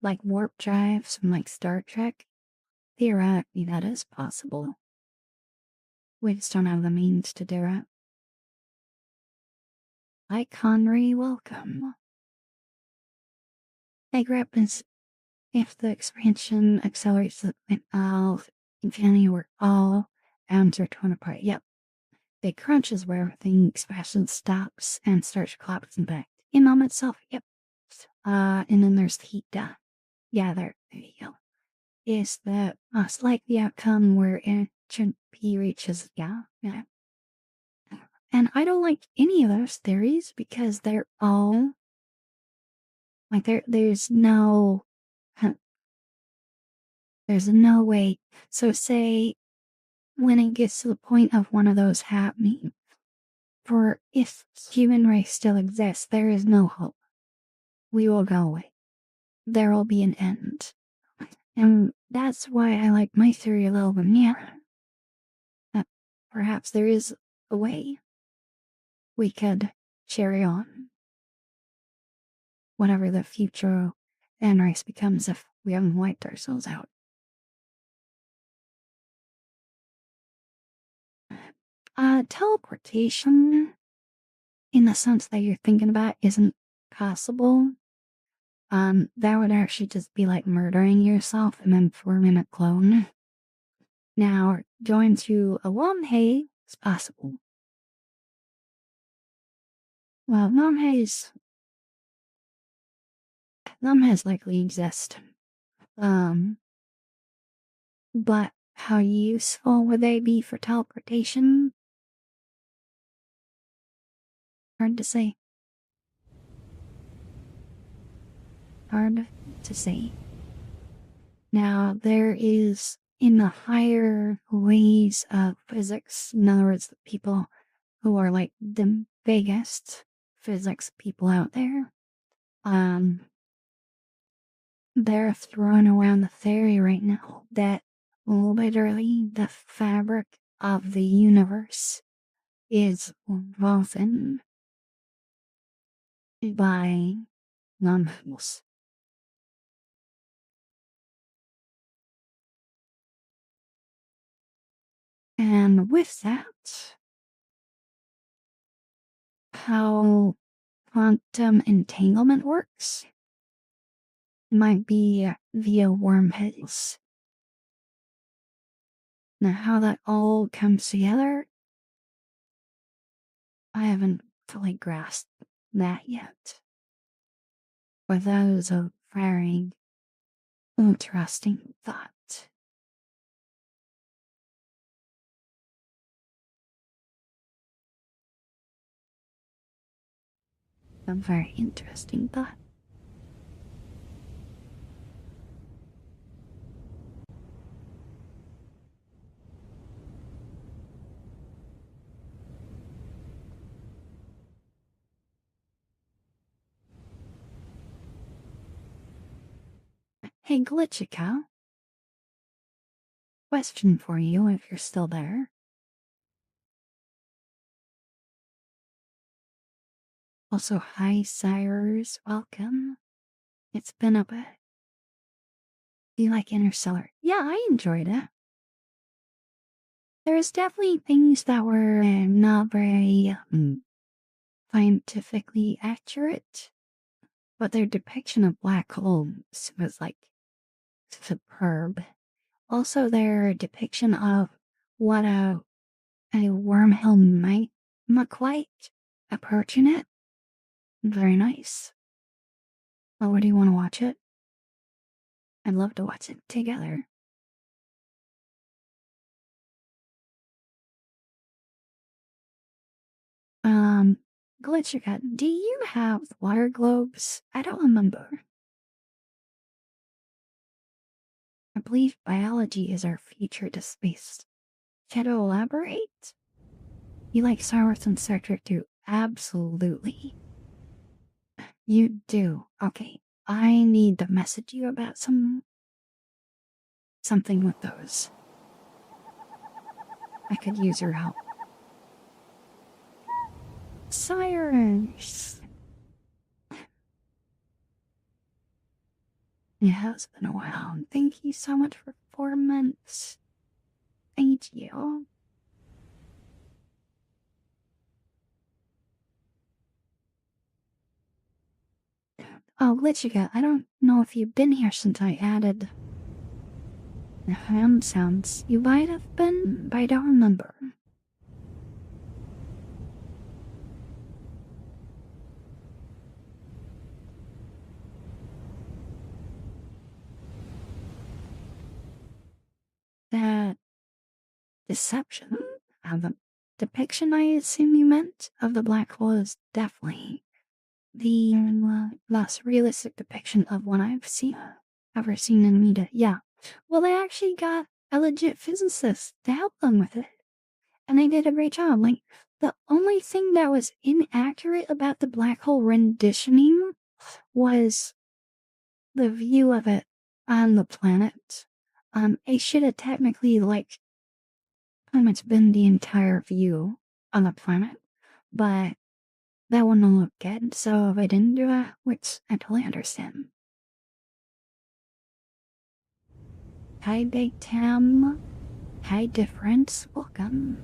like warp drives from like Star Trek, theoretically that is possible. We just don't have the means to do it. Hi, Connery, welcome. Hey, Grappins, if the expansion accelerates the infinity, we're all atoms are torn apart. Yep. Big crunch is where everything expansion stops and starts collapsing back in on itself. Yep. And then there's the heat death. Yeah, there you go. Is that most likely outcome where entropy reaches, yeah. And I don't like any of those theories because they're all like there's no there's no way. So say when it gets to the point of one of those happening, for if human race still exists, there is no hope. We will go away. There will be an end. And that's why I like my theory a little bit more. That perhaps there is a way we could carry on whatever the future and race becomes if we haven't wiped ourselves out. Teleportation, in the sense that you're thinking about, isn't possible. That would actually just be like murdering yourself and then forming a clone. Now, going to a Wamhei is possible. Well, Wamheis likely exist. But how useful would they be for teleportation? Hard to say. Hard to say. Now, there is, in the higher ways of physics, in other words, the people who are like the biggest physics people out there, they're throwing around the theory right now that literally the fabric of the universe is woven by non-animals. And with that, how quantum entanglement works might be via wormholes. Now, how that all comes together, I haven't fully grasped that yet. But that is a very interesting thought. A very interesting thought. Hey, Glitchica, question for you if you're still there. Also, hi, Cyrus, welcome. It's been a bit. Do you like Interstellar? Yeah, I enjoyed it. There's definitely things that were not very scientifically accurate, but their depiction of black holes was like superb. Also, their depiction of what a wormhole might look like approaching it, very nice. Well, where do you want to watch it? I'd love to watch it together. Glitchica, do you have water globes? I don't remember. I believe biology is our future to space. Can you elaborate? You like Star Wars and Star Trek too? Absolutely. You do. Okay, I need to message you about something with those. I could use your help. Cyrus! It has been a while. Thank you so much for 4 months. Thank you. Oh, Glitchica, I don't know if you've been here since I added the hand sounds. You might have been, but I don't remember. That deception of the depiction I assume you meant of the black hole is definitely the less realistic depiction of one ever seen in media. Yeah. Well, they actually got a legit physicist to help them with it. And they did a great job. Like, the only thing that was inaccurate about the black hole renditioning was the view of it on the planet. It should have technically, like, pretty much been the entire view on the planet, but that wouldn't look good, so they didn't do it, which I totally understand. Hi, Big Tam. Hi, Difference. Welcome.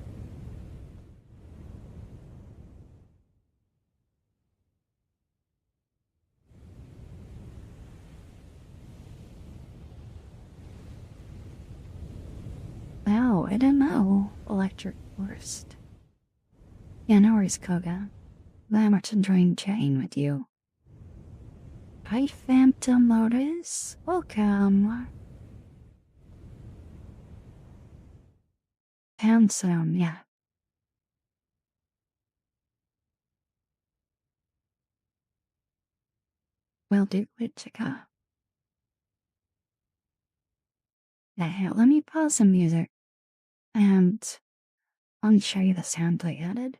Wow, I don't know. Electric Forest. Yeah, no worries, Koga. Very much enjoying chatting with you. Hi, Phantom Lotus. Welcome. Handsome, yeah. Will do, Wichika. Yeah, let me pause some music. And I'll show you the sound I added.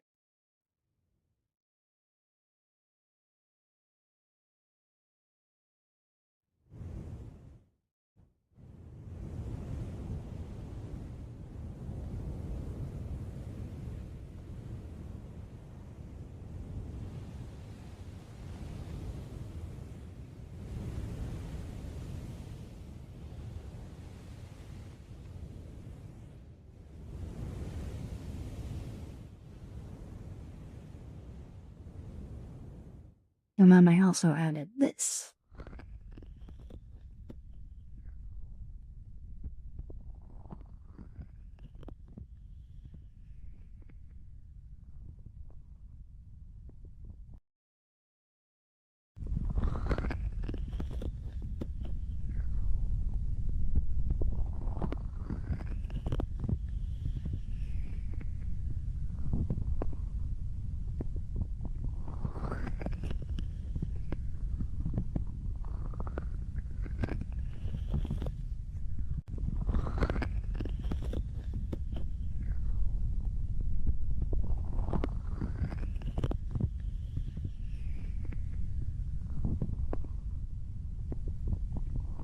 And then I also added this.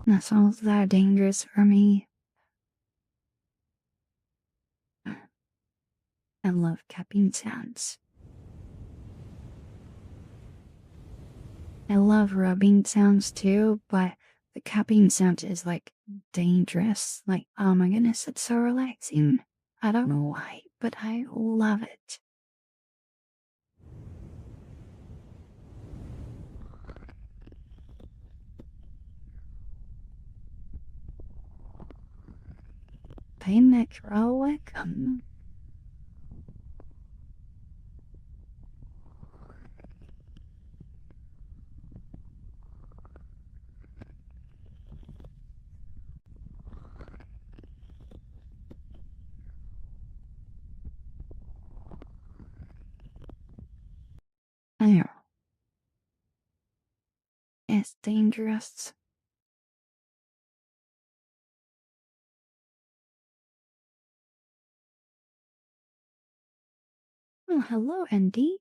That's all that dangerous for me. I love capping sounds. I love rubbing sounds too, but the cupping sound is like dangerous. Like, oh my goodness, it's so relaxing. I don't know why, but I love it. Payneck welcome. There, it's dangerous. Oh, hello, Andy.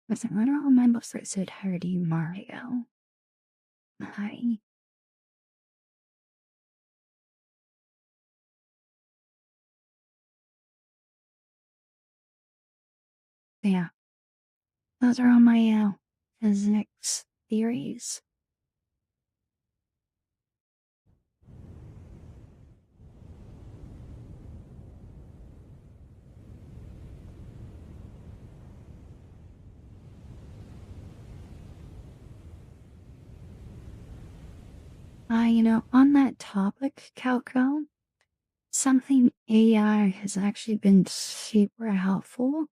Listen, what are all my books that said Hardy Mario? Hi. Yeah, those are all my physics theories. On that topic, Calco, something AI has actually been super helpful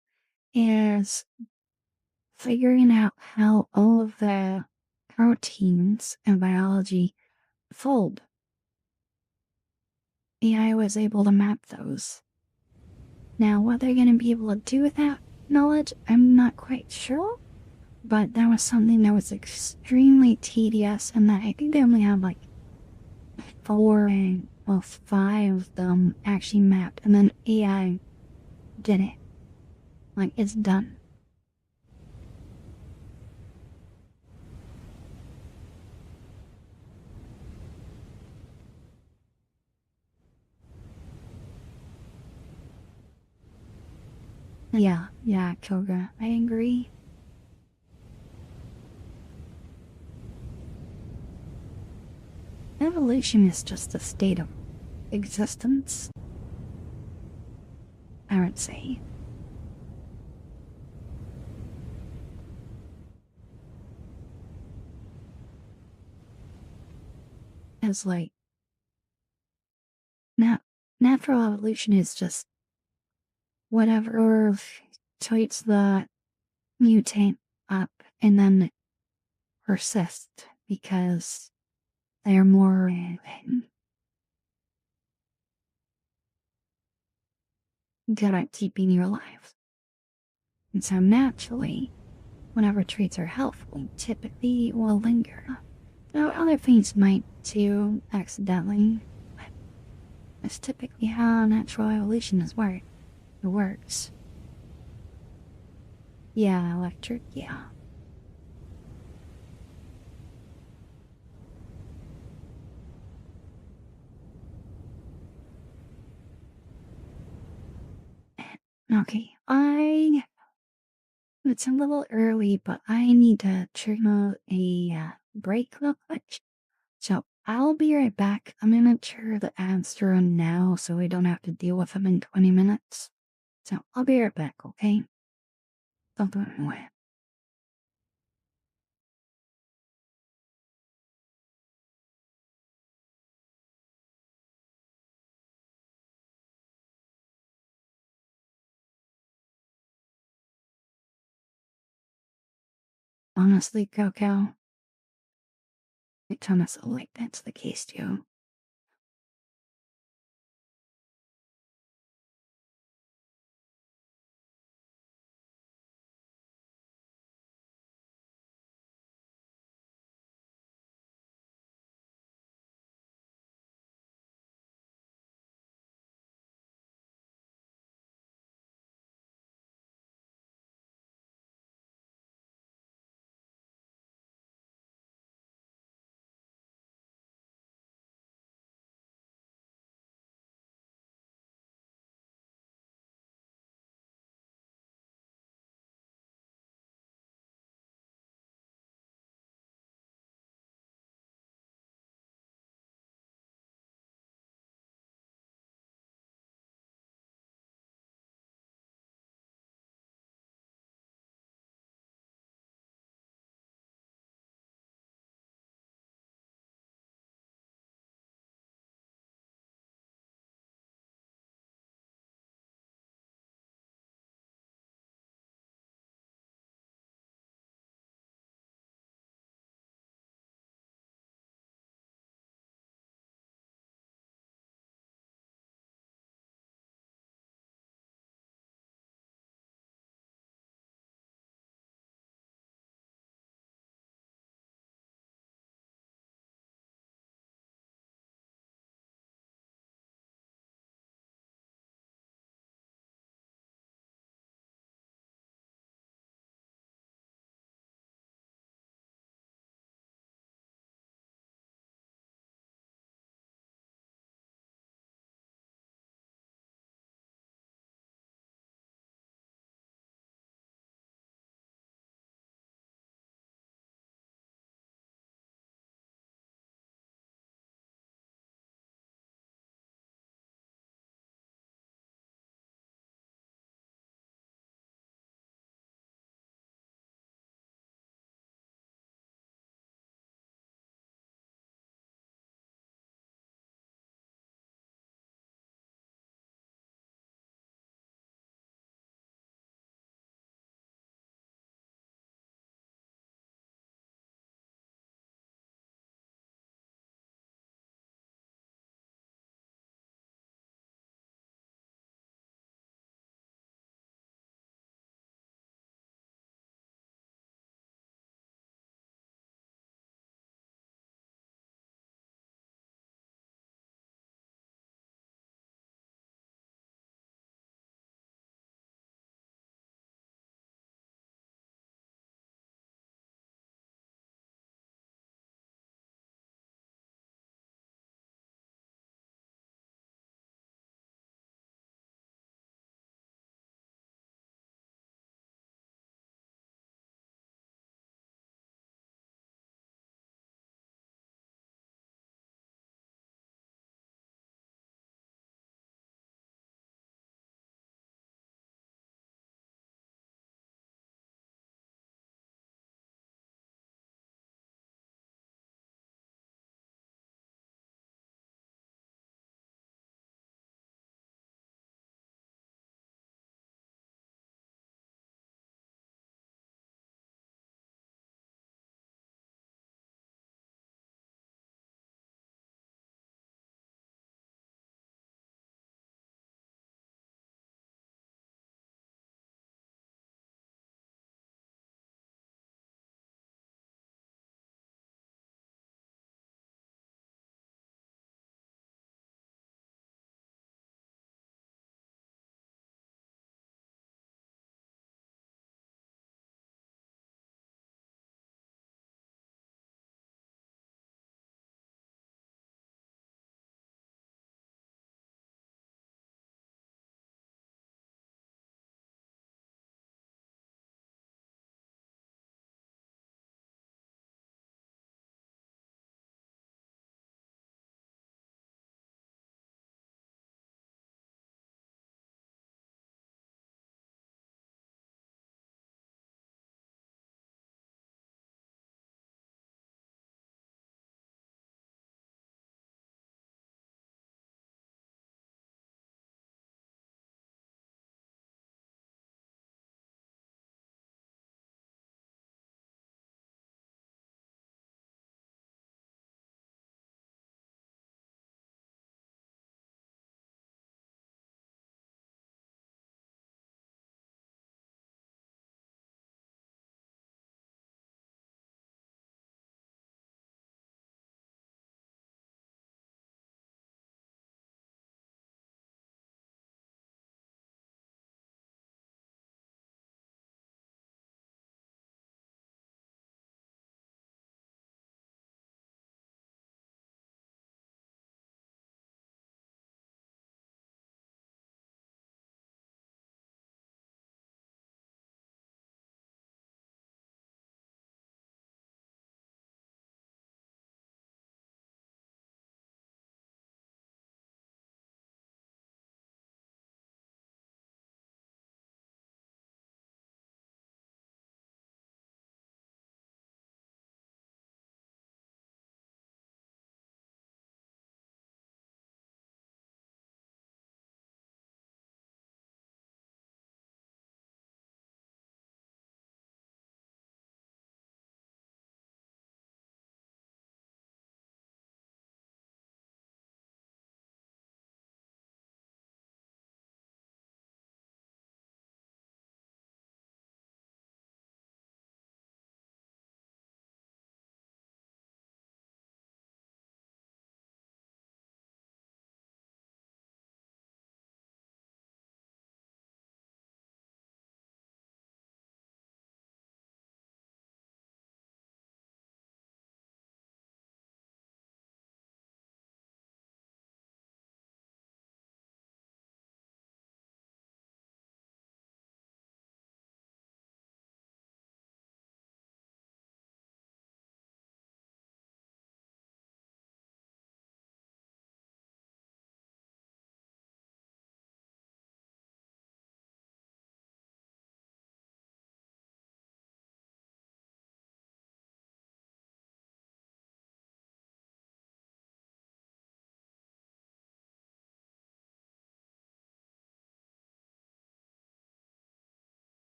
is figuring out how all of the proteins in biology fold. AI was able to map those. Now, what they're going to be able to do with that knowledge, I'm not quite sure. But that was something that was extremely tedious, and that I think they only have like five of them actually mapped, and then AI did it. Like, it's done. Yeah, Koga, I agree. Evolution is just a state of existence, I would say. As like, nat- natural evolution is just whatever traits that mutate up and then persist because they're more good at keeping you alive. And so naturally, whenever traits are helpful, typically will linger. Now, other things might too, accidentally, but that's typically how natural evolution is work. It works. Yeah, electric, yeah. Okay, it's a little early, but I need to trigger a break real quick. So I'll be right back. I'm gonna turn the ads through now so we don't have to deal with them in 20 minutes. So I'll be right back, okay? Don't go anywhere. Honestly, Coco, it kind of feel like that's the case too.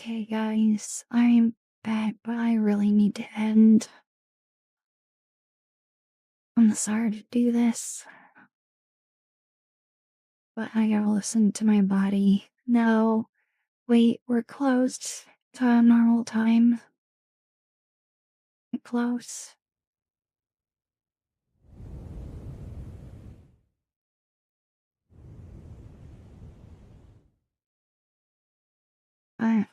Okay, guys, I'm back, but I really need to end. I'm sorry to do this, but I gotta listen to my body. No, wait, we're closed to normal time. Close. I,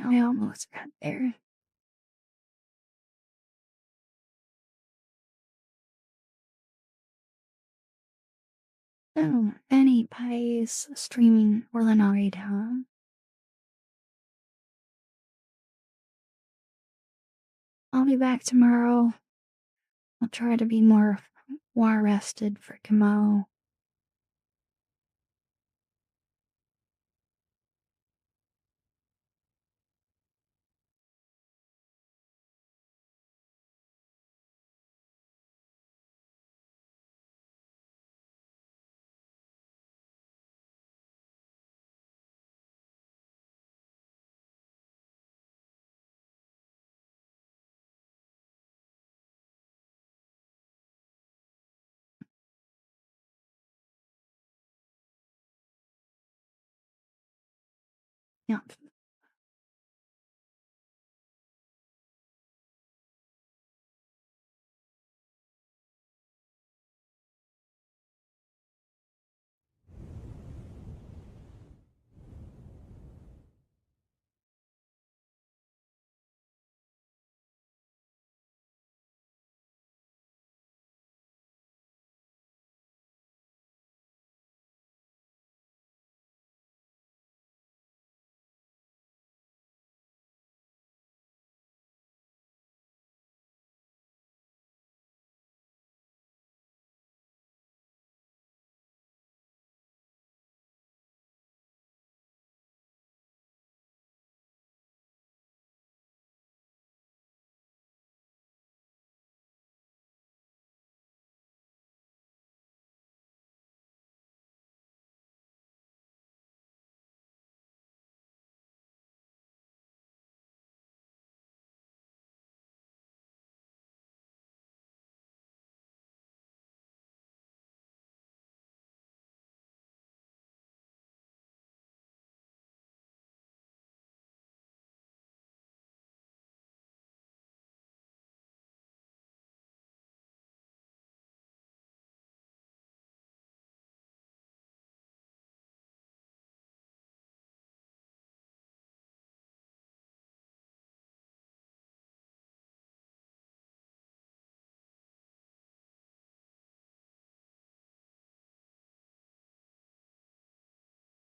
I almost got there. Oh, any pies streaming or Lenore, huh? I'll be back tomorrow. I'll try to be more rested for Kamo. Yeah.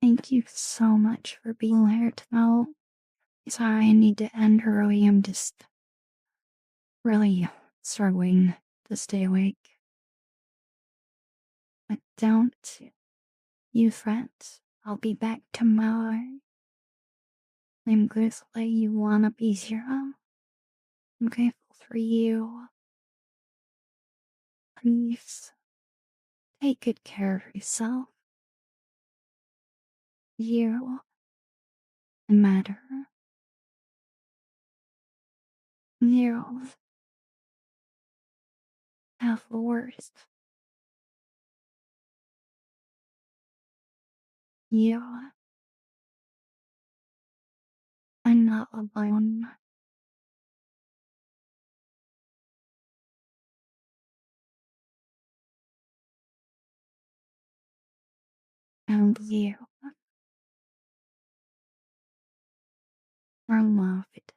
Thank you so much for being here to know. Sorry, I need to end early. I'm just really struggling to stay awake. But don't you fret. I'll be back tomorrow. I'm grateful you wanna be here. I'm grateful for you. Please take good care of yourself. You matter. You have worth. You are not alone. And you are loved.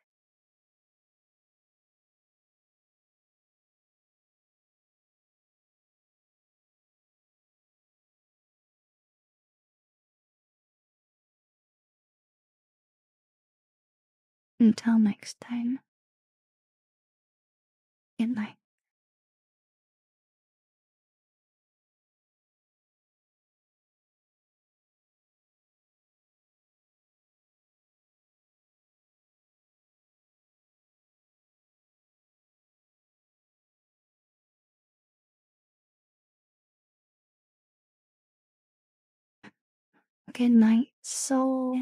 Until next time, good night. Good night, soul.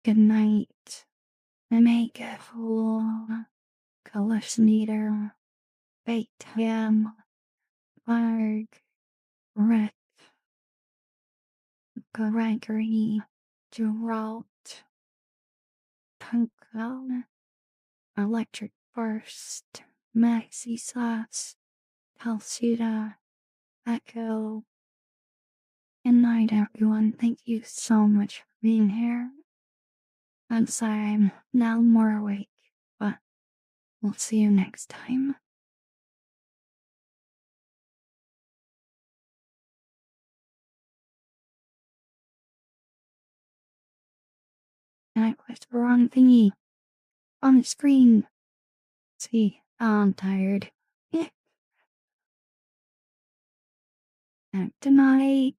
Good night. Make a fool. Kalashnider. Bait him. Varg. Ret. Gregory. Geralt. Punkle. Electric Burst. Maxi Sauce. Talsuda. Echo. Good night, everyone. Thank you so much for being here. I'm sorry I'm now more awake, but we'll see you next time. And I pushed the wrong thingy on the screen. See, I'm tired. Good night.